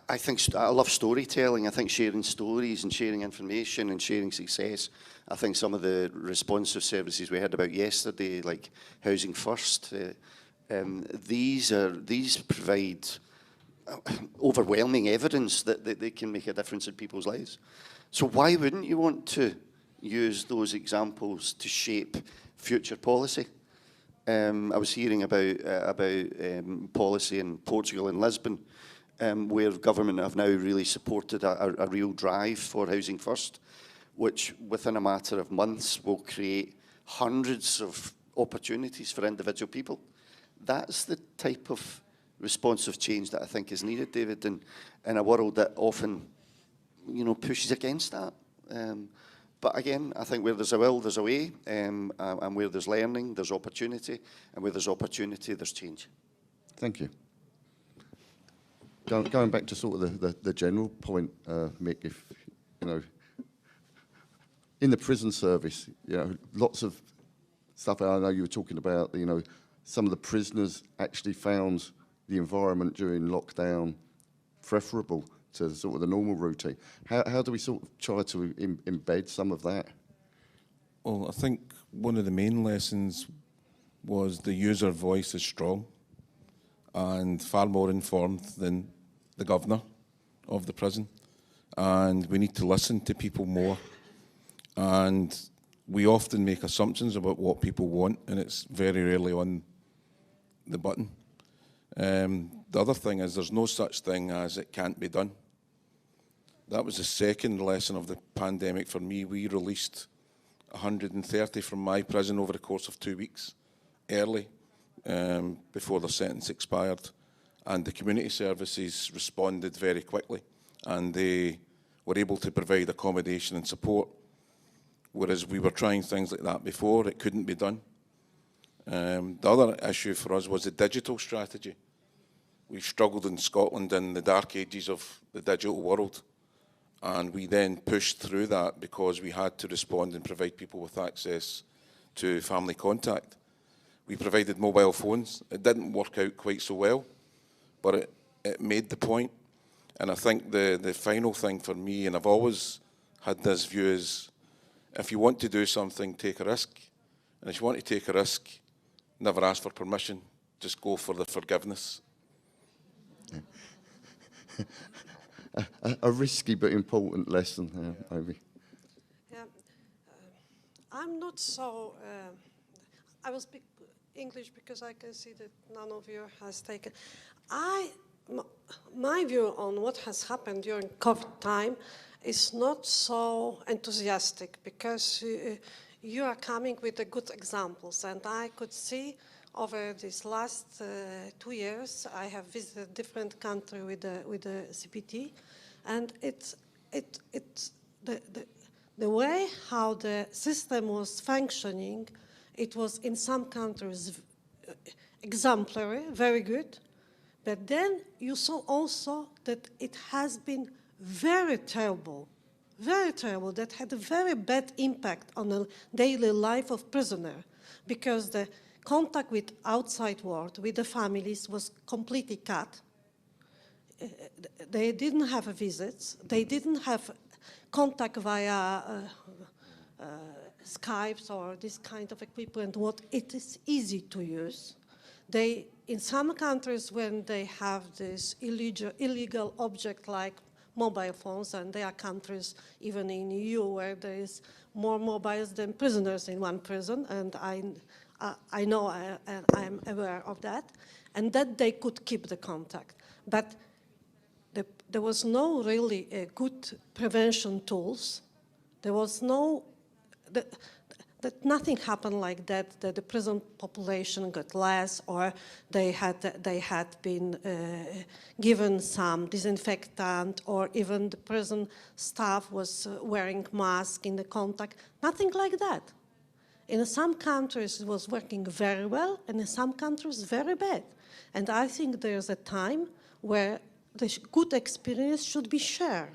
I think I love storytelling. I think sharing stories and sharing information and sharing success. I think some of the responsive services we heard about yesterday, like Housing First, these provide overwhelming evidence that they can make a difference in people's lives. So why wouldn't you want to use those examples to shape future policy? I was hearing about policy in Portugal and Lisbon, where government have now really supported a real drive for Housing First, which within a matter of months will create hundreds of opportunities for individual people. That's the type of responsive change that I think is needed, David, in a world that often, pushes against that. But again, I think where there's a will, there's a way, and where there's learning, there's opportunity, and where there's opportunity, there's change. Thank you. Going back to sort of the general point, Mick, if, in the prison service, lots of stuff. I know you were talking about, some of the prisoners actually found the environment during lockdown preferable to sort of the normal routine. How do we sort of try to embed some of that? Well, I think one of the main lessons was the user voice is strong and far more informed than the governor of the prison, and we need to listen to people more. And we often make assumptions about what people want, and it's very rarely on the button. The other thing is there's no such thing as it can't be done. That was the second lesson of the pandemic for me. We released 130 from my prison over the course of 2 weeks, early, before their sentence expired. And the community services responded very quickly, and they were able to provide accommodation and support. Whereas we were trying things like that before, it couldn't be done. The other issue for us was the digital strategy. We struggled in Scotland in the dark ages of the digital world, and we then pushed through that because we had to respond and provide people with access to family contact. We provided mobile phones. It didn't work out quite so well, but it made the point. And I think the final thing for me, and I've always had this view, is if you want to do something, take a risk. And if you want to take a risk, never ask for permission, just go for the forgiveness. A risky but important lesson, maybe. Yeah, I'm not so. I will speak English because I can see that none of you has taken. My view on what has happened during COVID time is not so enthusiastic because you are coming with the good examples, and I could see over these last 2 years I have visited different countries with the CPT, and it's the way how the system was functioning. It was in some countries exemplary, very good. But then you saw also that it has been very terrible, that had a very bad impact on the daily life of prisoner, because the contact with outside world, with the families, was completely cut. They didn't have visits. They didn't have contact via Skypes or this kind of equipment, what it is easy to use. In some countries, when they have this illegal object like mobile phones, and there are countries, even in EU, where there is more mobiles than prisoners in one prison, and I know and I'm aware of that, and that they could keep the contact. But there was no really good prevention tools. There was no, that nothing happened like that the prison population got less, or they had been given some disinfectant, or even the prison staff was wearing masks in the contact. Nothing like that. In some countries it was working very well, and in some countries very bad. And I think there's a time where the good experience should be shared.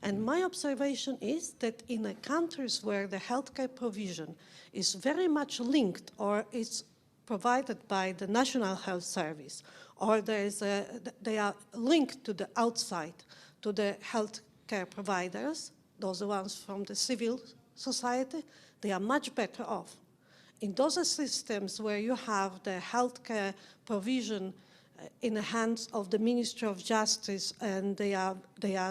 And my observation is that in the countries where the healthcare provision is very much linked, or is provided by the National Health Service, or they are linked to the outside, to the healthcare providers, those ones from the civil society, they are much better off. In those systems where you have the healthcare provision in the hands of the Ministry of Justice, and they are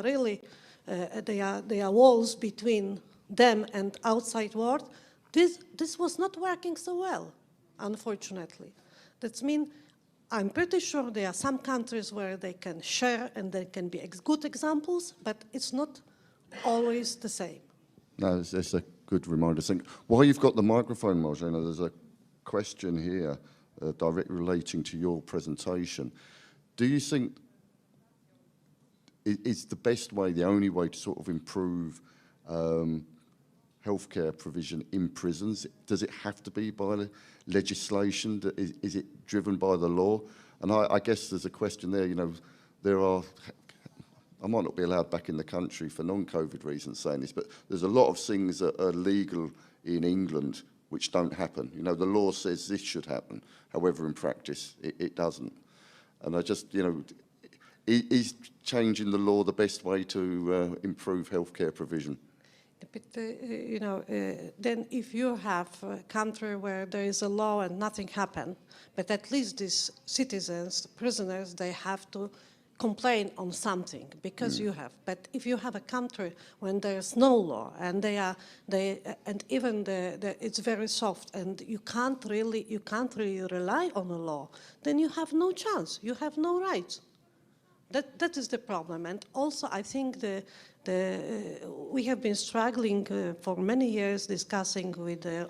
really there are walls between them and outside world, this was not working so well, unfortunately. That means I'm pretty sure there are some countries where they can share and there can be good examples, but it's not always the same. No, it's a good reminder. While you've got the microphone, Magdalena, there's a question here directly relating to your presentation. Do you think it's the best way, the only way to sort of improve healthcare provision in prisons? Does it have to be by the legislation? Is it driven by the law? And I guess there's a question there, you know, I might not be allowed back in the country for non-COVID reasons saying this, but there's a lot of things that are legal in England which don't happen. You know, the law says this should happen, however in practice it doesn't. And I just, you know, is changing the law the best way to improve healthcare provision? But, you know, then if you have a country where there is a law and nothing happened, but at least these citizens, prisoners, they have to complain on something because you have. But if you have a country when there's no law and and even it's very soft and you can't really rely on the law, then you have no chance. You have no rights. That is the problem. And also, I think we have been struggling for many years discussing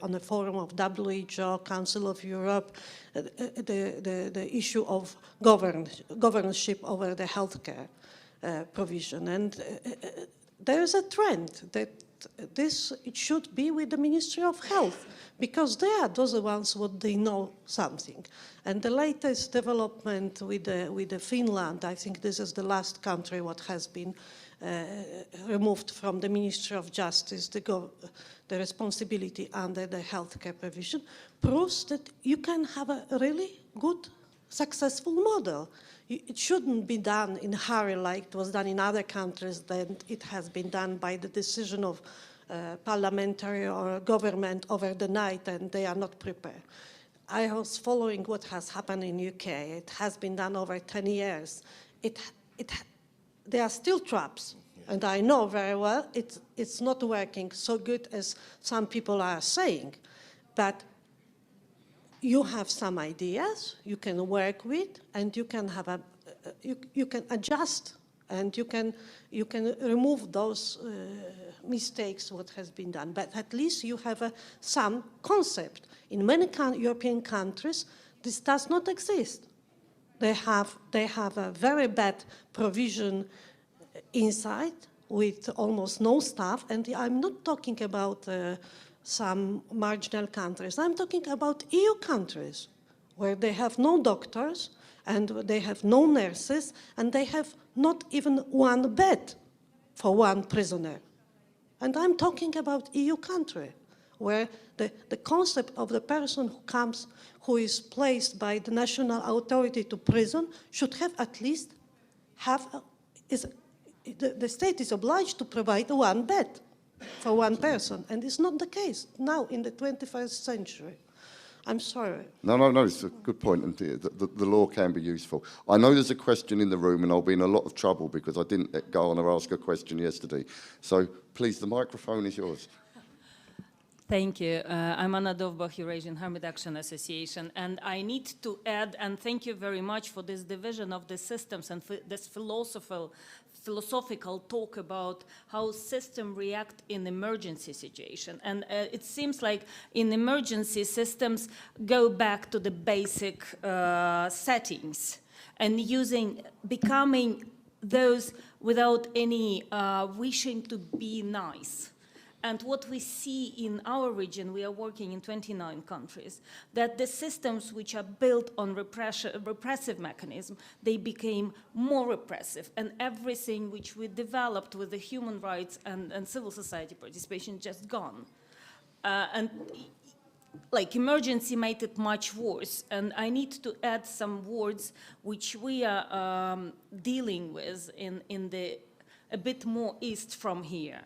on the forum of WHO, Council of Europe, the issue of governorship over the healthcare provision. And there is a trend that it should be with the Ministry of Health, because they are those ones what they know something. And the latest development with the Finland, I think this is the last country what has been removed from the Ministry of Justice, the responsibility under the healthcare provision, proves that you can have a really good, successful model. It shouldn't be done in a hurry like it was done in other countries, then it has been done by the decision of parliamentary or government over the night, and they are not prepared. I was following what has happened in UK. It has been done over 10 years. There are still traps, and I know very well it's not working so good as some people are saying, but you have some ideas you can work with, and you can have you can adjust, and you can remove those mistakes what has been done. But at least you have some concept. In many European countries, this does not exist. They have a very bad provision inside with almost no staff, and I'm not talking about some marginal countries. I'm talking about EU countries where they have no doctors and they have no nurses and they have not even one bed for one prisoner. And I'm talking about EU country where the concept of the person who comes, who is placed by the national authority to prison, should have at least the state is obliged to provide one bed for one person, and it's not the case now in the 21st century. I'm sorry. No, it's a good point, and the law can be useful. I know there's a question in the room, and I'll be in a lot of trouble because I didn't go on and ask a question yesterday. So please, the microphone is yours. Thank you. I'm Anna Dovbach, Eurasian Harm Reduction Association, and I need to add, and thank you very much for this division of the systems and this philosophical talk about how systems react in emergency situation. And it seems like in emergency systems go back to the basic settings and becoming those without any wishing to be nice. And what we see in our region, we are working in 29 countries, that the systems which are built on repressive mechanism, they became more repressive. And everything which we developed with the human rights and civil society participation just gone. And like emergency made it much worse. And I need to add some words which we are dealing with in the a bit more east from here.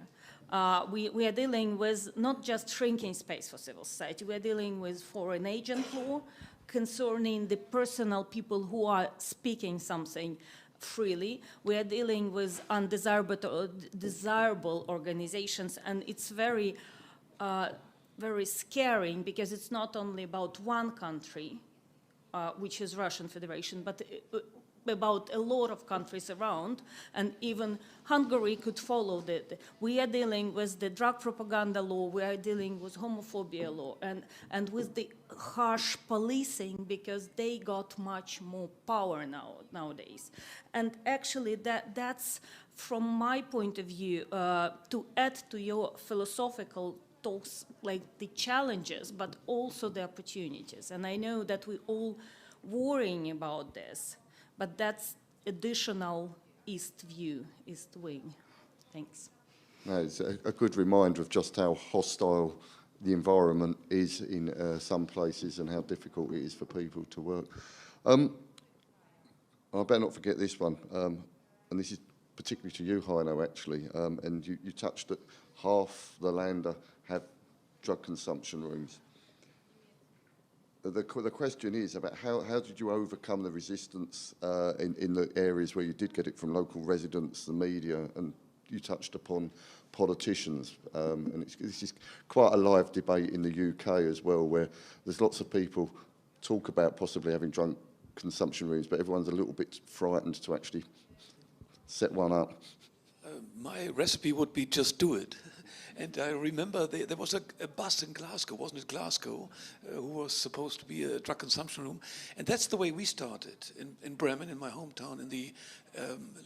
We are dealing with not just shrinking space for civil society, we are dealing with foreign agent law concerning the personal people who are speaking something freely. We are dealing with undesirable organizations, and it's very, very scaring because it's not only about one country, which is Russian Federation, but about a lot of countries around, and even Hungary could follow we are dealing with the drug propaganda law, we are dealing with homophobia law, and with the harsh policing because they got much more power nowadays. And actually that's, from my point of view, to add to your philosophical talks, like the challenges, but also the opportunities. And I know that we're all worrying about this, but that's additional East view, East wing. Thanks. No, it's a good reminder of just how hostile the environment is in some places and how difficult it is for people to work. I better not forget this one, and this is particularly to you, Heino, actually, and you touched that half the Länder have drug consumption rooms. The question is about how did you overcome the resistance in the areas where you did get it from local residents, the media, and you touched upon politicians. And this is quite a live debate in the UK as well, where there's lots of people talk about possibly having drug consumption rooms, but everyone's a little bit frightened to actually set one up. My recipe would be just do it. And I remember there was a bus in Glasgow, wasn't it Glasgow, who was supposed to be a drug consumption room. And that's the way we started in Bremen, in my hometown, in the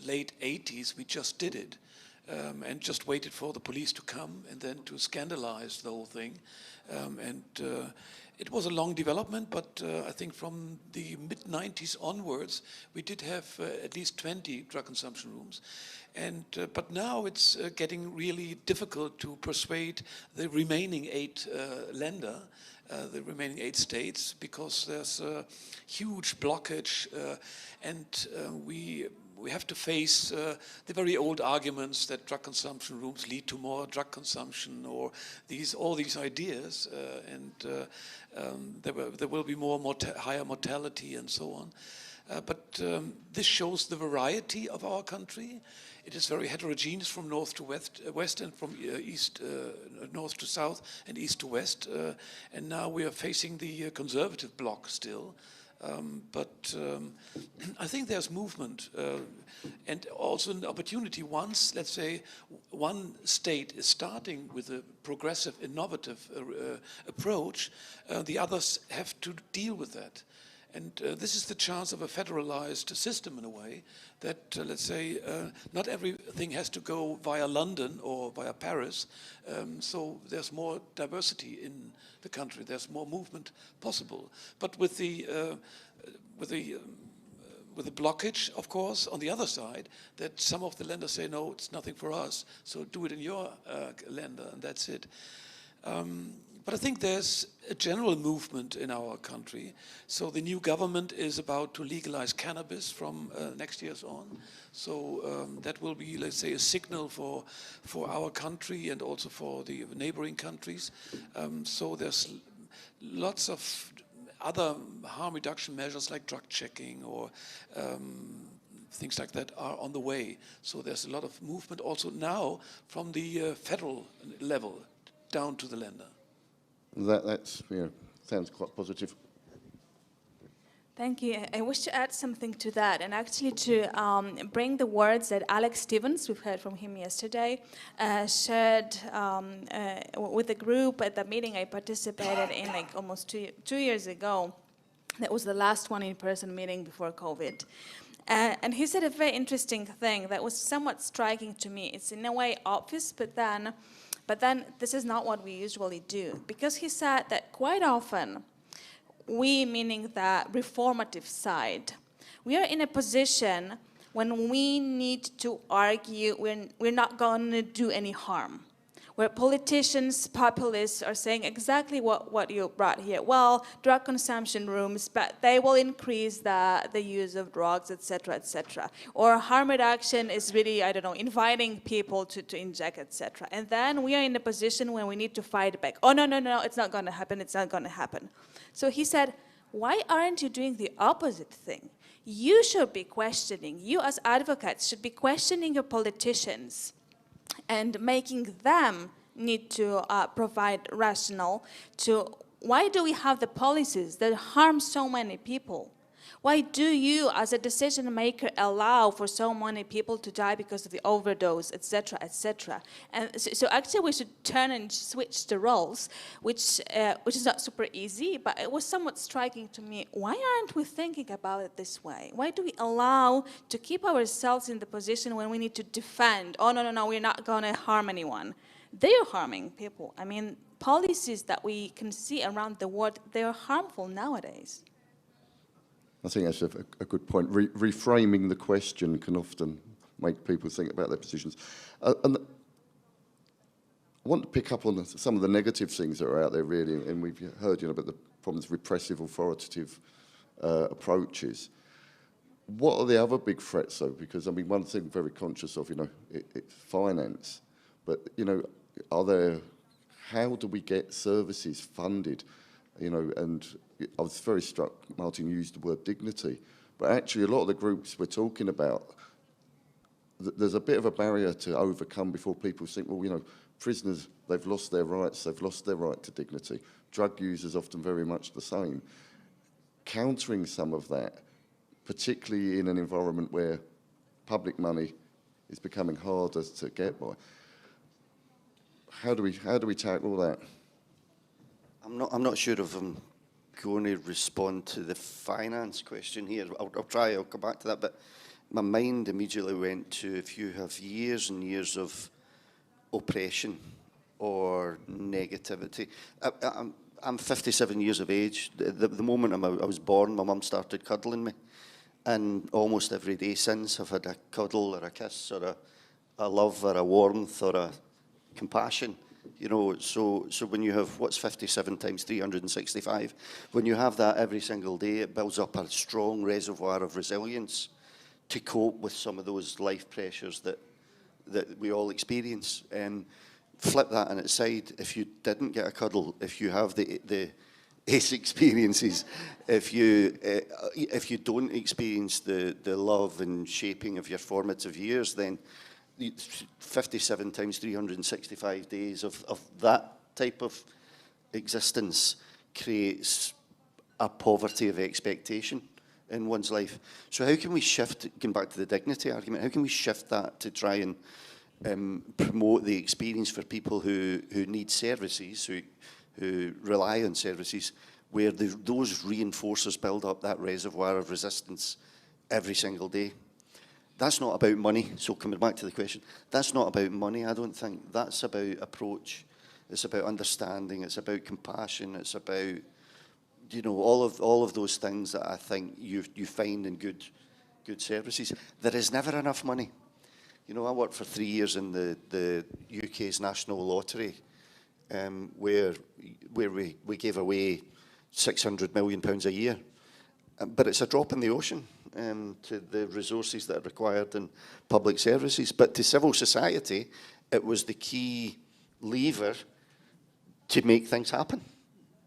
late 80s. We just did it and just waited for the police to come and then to scandalize the whole thing. It was a long development, but I think from the mid-90s onwards, we did have at least 20 drug consumption rooms. But now it's getting really difficult to persuade the remaining 8 Länder, the remaining 8 states, because there's a huge blockage, and we have to face the very old arguments that drug consumption rooms lead to more drug consumption, or all these ideas, there will be more higher mortality and so on. But this shows the variety of our country. It is very heterogeneous from north to west and from north to south and east to west. And now we are facing the conservative bloc still. But I think there's movement and also an opportunity. Once, let's say, one state is starting with a progressive, innovative approach, the others have to deal with that. And this is the chance of a federalized system in a way that, let's say, not everything has to go via London or via Paris. So there's more diversity in the country. There's more movement possible. But with the blockage, of course, on the other side, that some of the Länder say, no, it's nothing for us, so do it in your Länder, and that's it. But I think there's a general movement in our country. So the new government is about to legalize cannabis from next year on. So that will be, let's say, a signal for our country and also for the neighboring countries. So there's lots of other harm reduction measures like drug checking or things like that are on the way. So there's a lot of movement also now from the federal level down to the Länder. That's, you know, sounds quite positive. Thank you. I wish to add something to that, and actually to bring the words that Alex Stevens, we've heard from him yesterday, shared with the group at the meeting I participated in like almost two years ago. That was the last one in-person meeting before COVID. And he said a very interesting thing that was somewhat striking to me. It's in a way obvious, but then this is not what we usually do. Because he said that quite often, we, meaning the reformative side, we are in a position when we need to argue we're not going to do any harm. Where politicians, populists are saying exactly what you brought here. Well, drug consumption rooms, but they will increase the use of drugs, etc., etc. Or harm reduction is really, I don't know, inviting people to inject, etc. And then we are in a position when we need to fight back. Oh, no, it's not going to happen, it's not going to happen. So he said, why aren't you doing the opposite thing? You should be questioning, you as advocates should be questioning your politicians and making them need to provide rationale to why do we have the policies that harm so many people? Why do you, as a decision maker, allow for so many people to die because of the overdose, etc., etc.? And so actually we should turn and switch the roles, which is not super easy, but it was somewhat striking to me. Why aren't we thinking about it this way? Why do we allow to keep ourselves in the position when we need to defend? Oh, no, we're not going to harm anyone. They're harming people. I mean, policies that we can see around the world, they're harmful nowadays. I think that's a good point. Reframing the question can often make people think about their positions. And I want to pick up on some of the negative things that are out there, really, and we've heard, about the problems, repressive, authoritative approaches. What are the other big threats, though? Because, I mean, one thing I'm very conscious of, it's finance. But, how do we get services funded? And I was very struck, Martin used the word dignity, but actually a lot of the groups we're talking about, there's a bit of a barrier to overcome before people think, well, prisoners, they've lost their rights, they've lost their right to dignity. Drug users often very much the same. Countering some of that, particularly in an environment where public money is becoming harder to get by. How do we tackle that? I'm not sure if I'm going to respond to the finance question here. I'll come back to that, but my mind immediately went to if you have years and years of oppression or negativity. I'm 57 years of age. The moment I was born, my mum started cuddling me, and almost every day since I've had a cuddle or a kiss or a love or a warmth or a compassion. So when you have, what's 57 times 365? When you have that every single day, it builds up a strong reservoir of resilience to cope with some of those life pressures that we all experience. Flip that on its side. If you didn't get a cuddle, if you have the ACE experiences, if you don't experience the love and shaping of your formative years, then 57 times 365 days of that type of existence creates a poverty of expectation in one's life. So how can we shift, going back to the dignity argument, how can we shift that to try and promote the experience for people who need services, who rely on services, where those reinforcers build up that reservoir of resistance every single day? That's not about money. So coming back to the question, that's not about money, I don't think. That's about approach. It's about understanding. It's about compassion. It's about, all of those things that I think you find in good services. There is never enough money. I worked for 3 years in the UK's national lottery, where we gave away £600 million a year. But it's a drop in the ocean to the resources that are required in public services. But to civil society, it was the key lever to make things happen.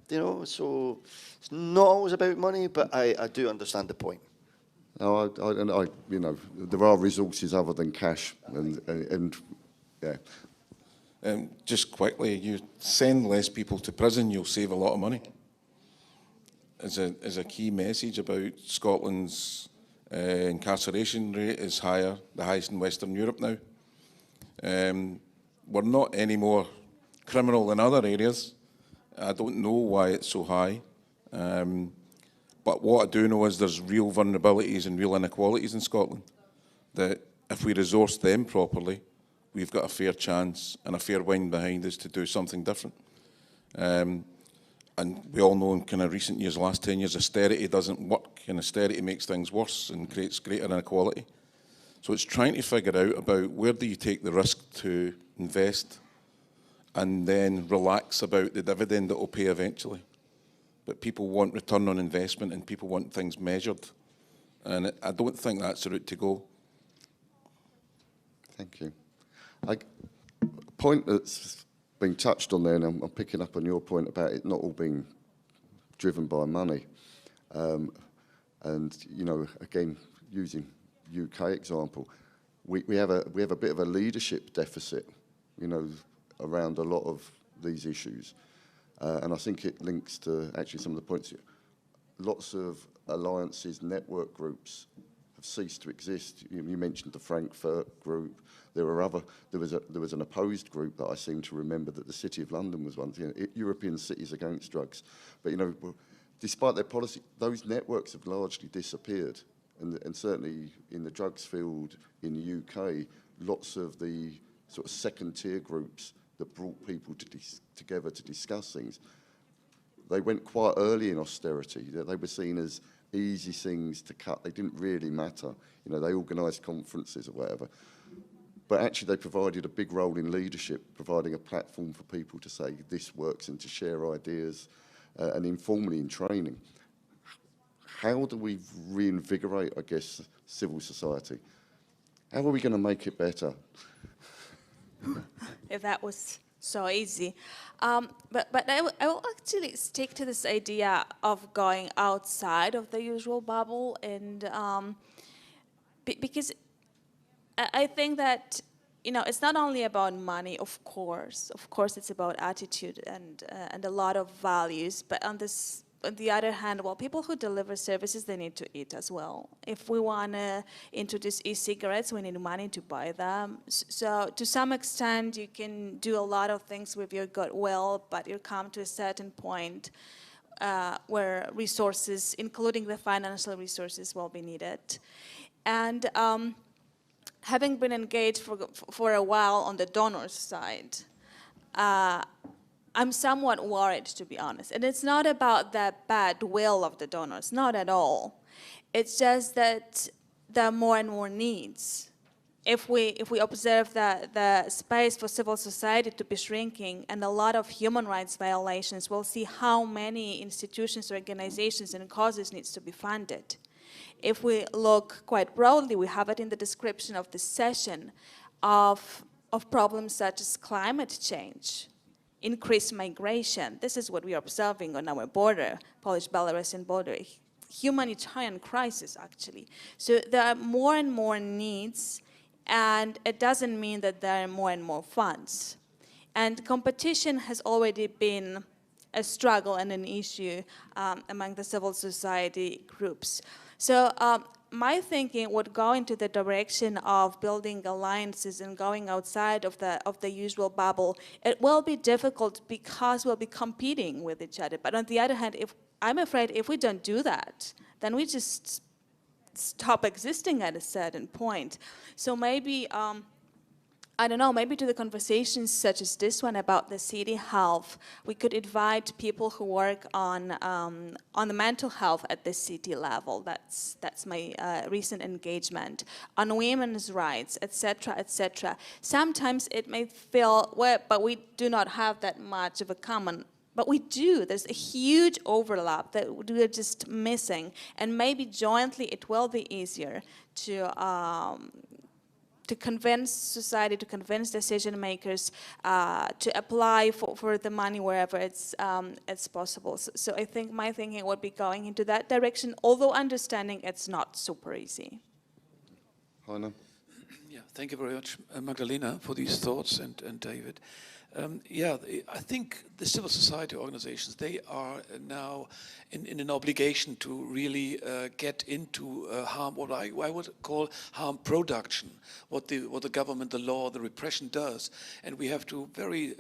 So it's not always about money, but I do understand the point. No, there are resources other than cash, and yeah. Just quickly, you send less people to prison, you'll save a lot of money. As a key message about Scotland's incarceration rate is higher, the highest in Western Europe now. We're not any more criminal than other areas. I don't know why it's so high. But what I do know is there's real vulnerabilities and real inequalities in Scotland, that if we resource them properly, we've got a fair chance and a fair wind behind us to do something different. And we all know in kind of recent years, the last 10 years, austerity doesn't work, and austerity makes things worse and creates greater inequality. So it's trying to figure out about where do you take the risk to invest and then relax about the dividend that will pay eventually. But people want return on investment and people want things measured. And I don't think that's the route to go. Thank you. A point that's been touched on there, and I'm picking up on your point about it not all being driven by money. And, you know, again, using UK example, we have a bit of a leadership deficit, you know, around a lot of these issues. And I think it links to actually some of the points. Lots of alliances, network groups have ceased to exist. You mentioned the Frankfurt group. There was an opposed group that I seem to remember that the City of London was one. You know, European Cities Against Drugs. But you know, despite their policy, those networks have largely disappeared. And certainly in the drugs field in the UK, lots of the sort of second-tier groups that brought people together to discuss things, they went quite early in austerity. They were seen as easy things to cut. They didn't really matter. You know, they organised conferences or whatever. But actually they provided a big role in leadership, providing a platform for people to say this works and to share ideas and informally in training. How do we reinvigorate, I guess, civil society? How are we going to make it better? If that was so easy. But I will actually stick to this idea of going outside of the usual bubble, and because I think that, you know, it's not only about money, of course it's about attitude and a lot of values, but on the other hand, well, people who deliver services, they need to eat as well. If we want to introduce e-cigarettes, we need money to buy them. So to some extent, you can do a lot of things with your goodwill, but you come to a certain point where resources, including the financial resources, will be needed. And having been engaged for a while on the donors side, I'm somewhat worried, to be honest. And it's not about the bad will of the donors, not at all. It's just that there are more and more needs. If we observe the space for civil society to be shrinking and a lot of human rights violations, we'll see how many institutions, organizations, and causes needs to be funded. If we look quite broadly, we have it in the description of this session, of problems such as climate change, increased migration. This is what we are observing on our border, Polish-Belarusian border, humanitarian crisis, actually. So there are more and more needs, and it doesn't mean that there are more and more funds. And competition has already been a struggle and an issue among the civil society groups. So my thinking would go into the direction of building alliances and going outside of the usual bubble. It will be difficult because we'll be competing with each other. But on the other hand, I'm afraid if we don't do that, then we just stop existing at a certain point. So maybe, I don't know, maybe to the conversations such as this one about the city health, we could invite people who work on the mental health at the city level. That's my recent engagement. On women's rights, etc., etc. Sometimes it may feel, well, but we do not have that much of a common. But we do. There's a huge overlap that we're just missing. And maybe jointly it will be easier to convince society, to convince decision makers to apply for the money wherever it's possible. So I think my thinking would be going into that direction, although understanding it's not super easy. Heiner? Yeah, thank you very much, Magdalena, for these thoughts, and David. Yeah, I think the civil society organizations, they are now in an obligation to really get into harm, what I would call harm production, what the government, the law, the repression does. And we have to very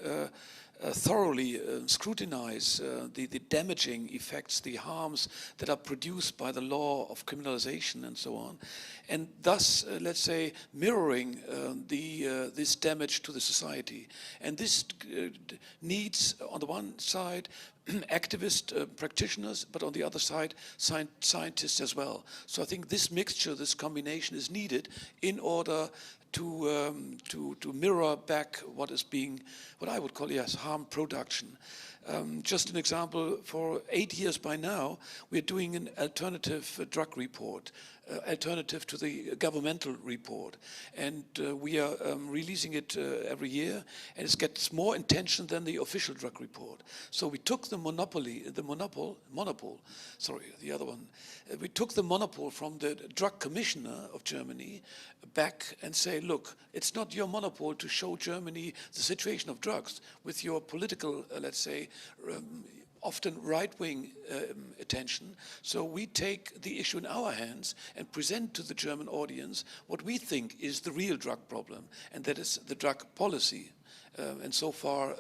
thoroughly scrutinize the damaging effects, the harms that are produced by the law of criminalization and so on, and thus, let's say, mirroring this damage to the society. And this needs, on the one side, activist practitioners, but on the other side, scientists as well. So I think this mixture, this combination is needed in order to mirror back what is being, what I would call, yes, harm production. Just an example, for 8 years by now, we're doing an alternative drug report, alternative to the governmental report. And we are releasing it every year, and it gets more attention than the official drug report. So we took the monopol, we took the monopol from the drug commissioner of Germany back and say, look, it's not your monopol to show Germany the situation of drugs with your political, let's say, often right-wing attention. So we take the issue in our hands and present to the German audience what we think is the real drug problem, and that is the drug policy. And so far,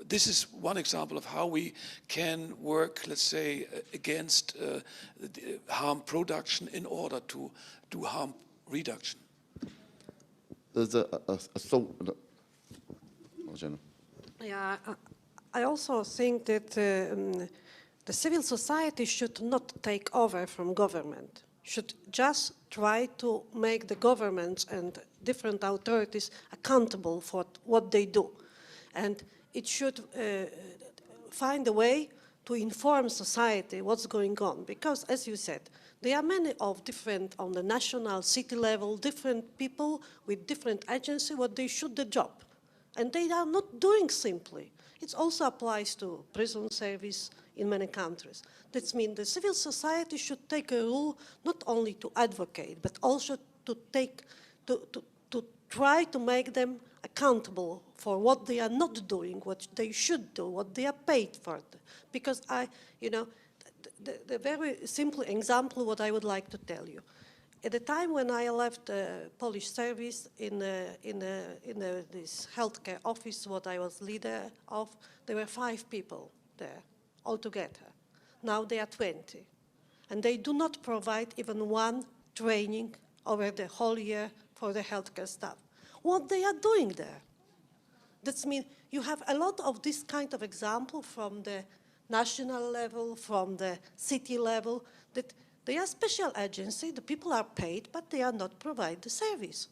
this is one example of how we can work, let's say, against the harm production in order to do harm reduction. There's a thought. Yeah, I also think that the civil society should not take over from government, should just try to make the governments and different authorities accountable for what they do. And it should find a way to inform society what's going on. Because, as you said, there are many of different, on the national, city level, different people with different agencies, what they should the job. And they are not doing simply. It also applies to prison service in many countries. That means the civil society should take a role not only to advocate, but also to try to make them accountable for what they are not doing, what they should do, what they are paid for. Because the very simple example, what I would like to tell you. At the time when I left the Polish service in this healthcare office, what I was leader of, there were 5 people there altogether. Now they are 20. And they do not provide even one training over the whole year for the healthcare staff. What they are doing there? That means you have a lot of this kind of example from the national level, from the city level, that they are special agency, the people are paid, but they are not provide the service.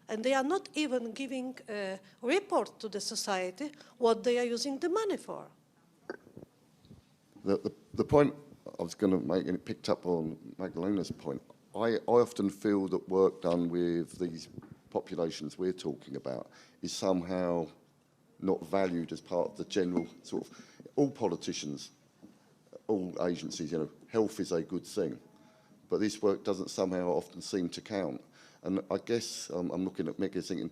And they are not even giving a report to the society what they are using the money for. The point I was going to make, and it picked up on Magdalena's point, I often feel that work done with these populations we're talking about is somehow not valued as part of the general sort of, all politicians, all agencies, health is a good thing. But this work doesn't somehow often seem to count. And I guess I'm looking at Meg thinking,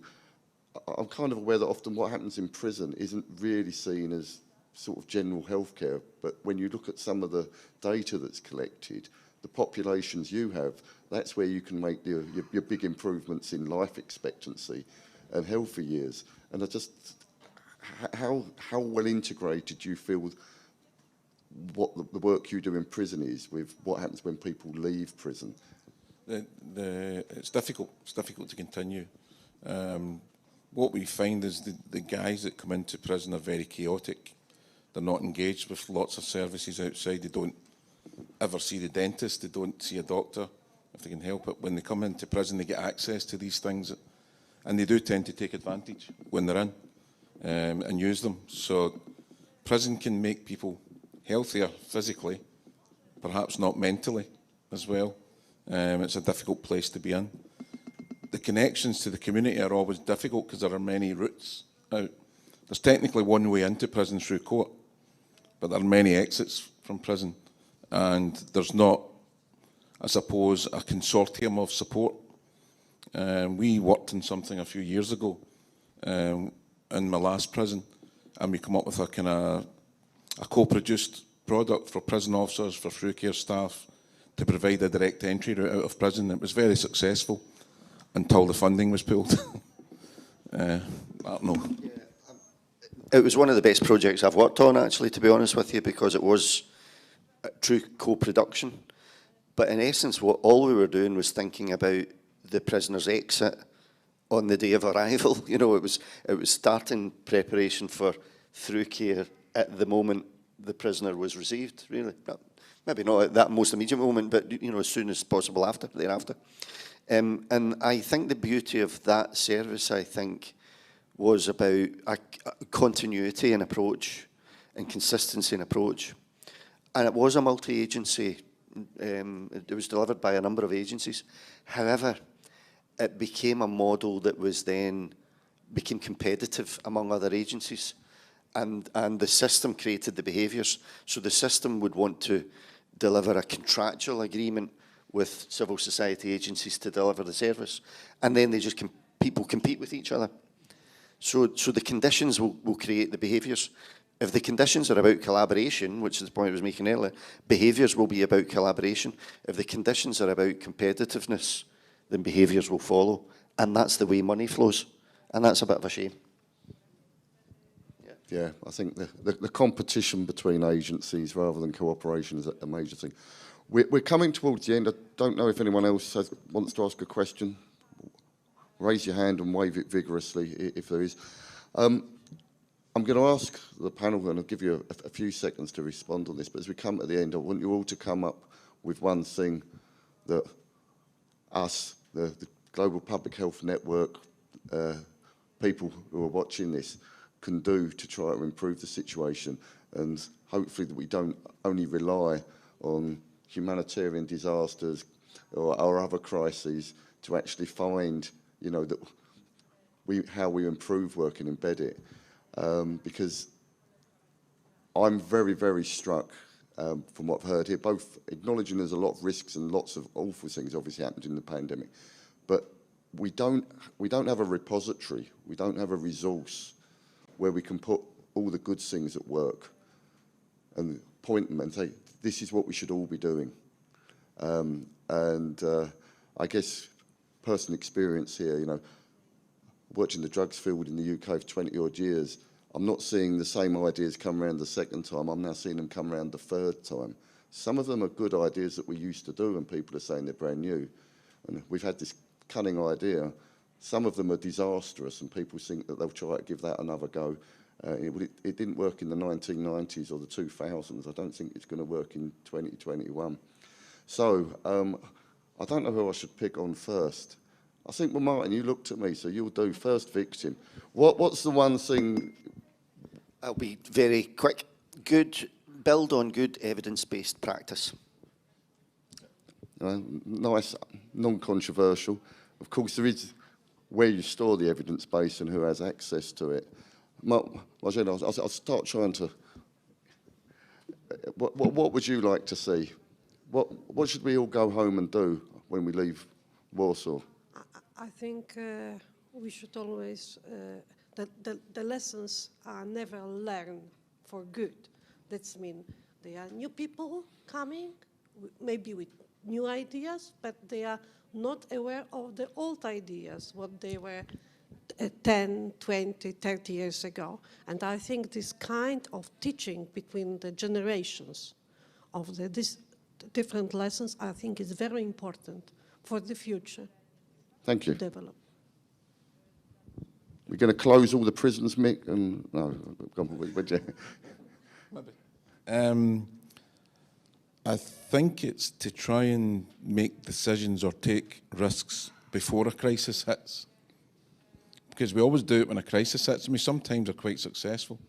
I'm kind of aware that often what happens in prison isn't really seen as sort of general healthcare, but when you look at some of the data that's collected, the populations you have, that's where you can make your big improvements in life expectancy and healthy years. And I just, how well integrated do you feel what the work you do in prison is with what happens when people leave prison? It's difficult to continue. What we find is the guys that come into prison are very chaotic. They're not engaged with lots of services outside. They don't ever see the dentist. They don't see a doctor if they can help it. When they come into prison, they get access to these things, and they do tend to take advantage when they're in and use them. So prison can make people healthier physically, perhaps not mentally as well. It's a difficult place to be in. The connections to the community are always difficult because there are many routes out. There's technically one way into prison through court, but there are many exits from prison, and there's not, I suppose, a consortium of support We worked on something a few years ago in my last prison, and we come up with a kind of a co-produced product for prison officers, for through care staff, to provide a direct entry route out of prison. It was very successful until the funding was pulled. I don't know. It was one of the best projects I've worked on, actually, to be honest with you, because it was a true co-production. But in essence, all we were doing was thinking about the prisoner's exit on the day of arrival. You know, it was starting preparation for through care at the moment the prisoner was received, really. Maybe not at that most immediate moment, but, you know, as soon as possible thereafter. And I think the beauty of that service, I think, was about a continuity in approach and consistency in approach. And it was a multi-agency, it was delivered by a number of agencies. However, it became a model that was then became competitive among other agencies. And the system created the behaviours. So the system would want to deliver a contractual agreement with civil society agencies to deliver the service. And then they just people compete with each other. So the conditions will create the behaviours. If the conditions are about collaboration, which is the point I was making earlier, behaviours will be about collaboration. If the conditions are about competitiveness, then behaviours will follow. And that's the way money flows. And that's a bit of a shame. Yeah, I think the competition between agencies rather than cooperation is a major thing. We're coming towards the end. I don't know if anyone else wants to ask a question. Raise your hand and wave it vigorously if there is. I'm going to ask the panel, and I'll give you a few seconds to respond on this, but as we come to the end, I want you all to come up with one thing that us, the Global Public Health Network, people who are watching this, can do to try to improve the situation, and hopefully that we don't only rely on humanitarian disasters or other crises to actually find, you know, that how we improve work and embed it. Because I'm very, very struck from what I've heard here, both acknowledging there's a lot of risks and lots of awful things obviously happened in the pandemic, but we don't have a repository, we don't have a resource where we can put all the good things at work and point them and say, this is what we should all be doing. I guess personal experience here, you know, watching the drugs field in the UK for 20 odd years, I'm not seeing the same ideas come around the second time, I'm now seeing them come around the third time. Some of them are good ideas that we used to do and people are saying they're brand new. And we've had this cunning idea. Some of them are disastrous and people think that they'll try to give that another go. It didn't work in the 1990s or the 2000s. I don't think it's going to work in 2021. So I don't know who I should pick on first. I think, well, Martin, you looked at me, so you'll do first victim. What's the one thing? I'll be very quick. Build on good evidence-based practice. Nice, non-controversial. Of course, there is where you store the evidence base and who has access to it. Magdalena, I'll start trying to... What would you like to see? What should we all go home and do when we leave Warsaw? I think we should always... the lessons are never learned for good. That means there are new people coming, maybe with new ideas, but they are not aware of the old ideas, what they were 10, 20, 30 years ago. And I think this kind of teaching between the generations of these different lessons, I think is very important for the future. Thank you. To develop. We're going to close all the prisons, Mick? And no, come on, would you? Maybe. I think it's to try and make decisions or take risks before a crisis hits. Because we always do it when a crisis hits. I mean, sometimes are quite successful,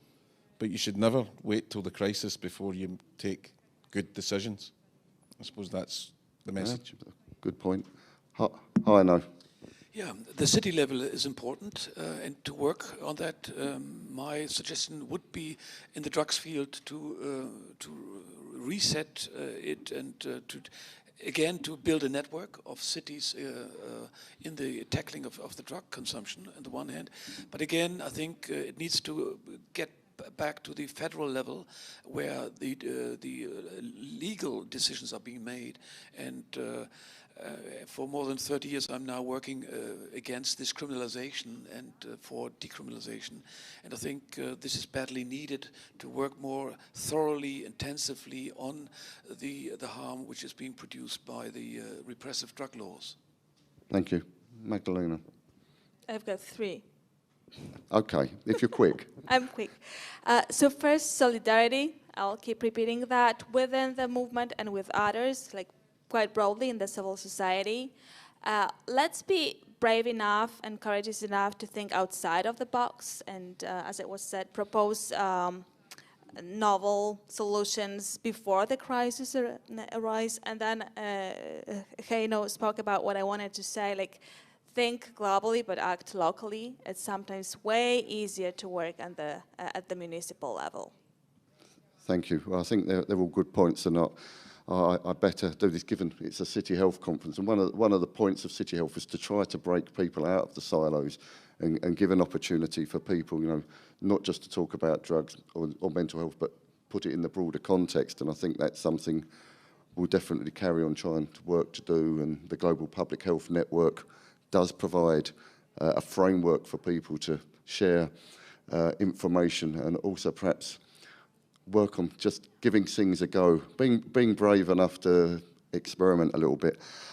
but you should never wait till the crisis before you take good decisions. I suppose that's the message. Yeah, good point. Hi, no. Yeah, the city level is important, and to work on that, my suggestion would be in the drugs field to reset it and to again, to build a network of cities in the tackling of the drug consumption on the one hand. But again, I think it needs to get back to the federal level where the legal decisions are being made. And for more than 30 years, I'm now working against this criminalization and for decriminalization. And I think this is badly needed to work more thoroughly, intensively on the harm which is being produced by the repressive drug laws. Thank you. Magdalena. I've got 3. Okay, if you're quick. I'm quick. So first, solidarity. I'll keep repeating that within the movement and with others, like quite broadly in the civil society. Let's be brave enough and courageous enough to think outside of the box and, as it was said, propose novel solutions before the crisis arise. And then Heino spoke about what I wanted to say, like think globally but act locally. It's sometimes way easier to work at the municipal level. Thank you. Well, I think they're all good points, and I better do this given it's a City Health conference. And one of the points of City Health is to try to break people out of the silos and give an opportunity for people, you know, not just to talk about drugs or mental health, but put it in the broader context. And I think that's something we'll definitely carry on trying to work to do. And the Global Public Health Network does provide a framework for people to share information and also perhaps work on just giving things a go, being brave enough to experiment a little bit.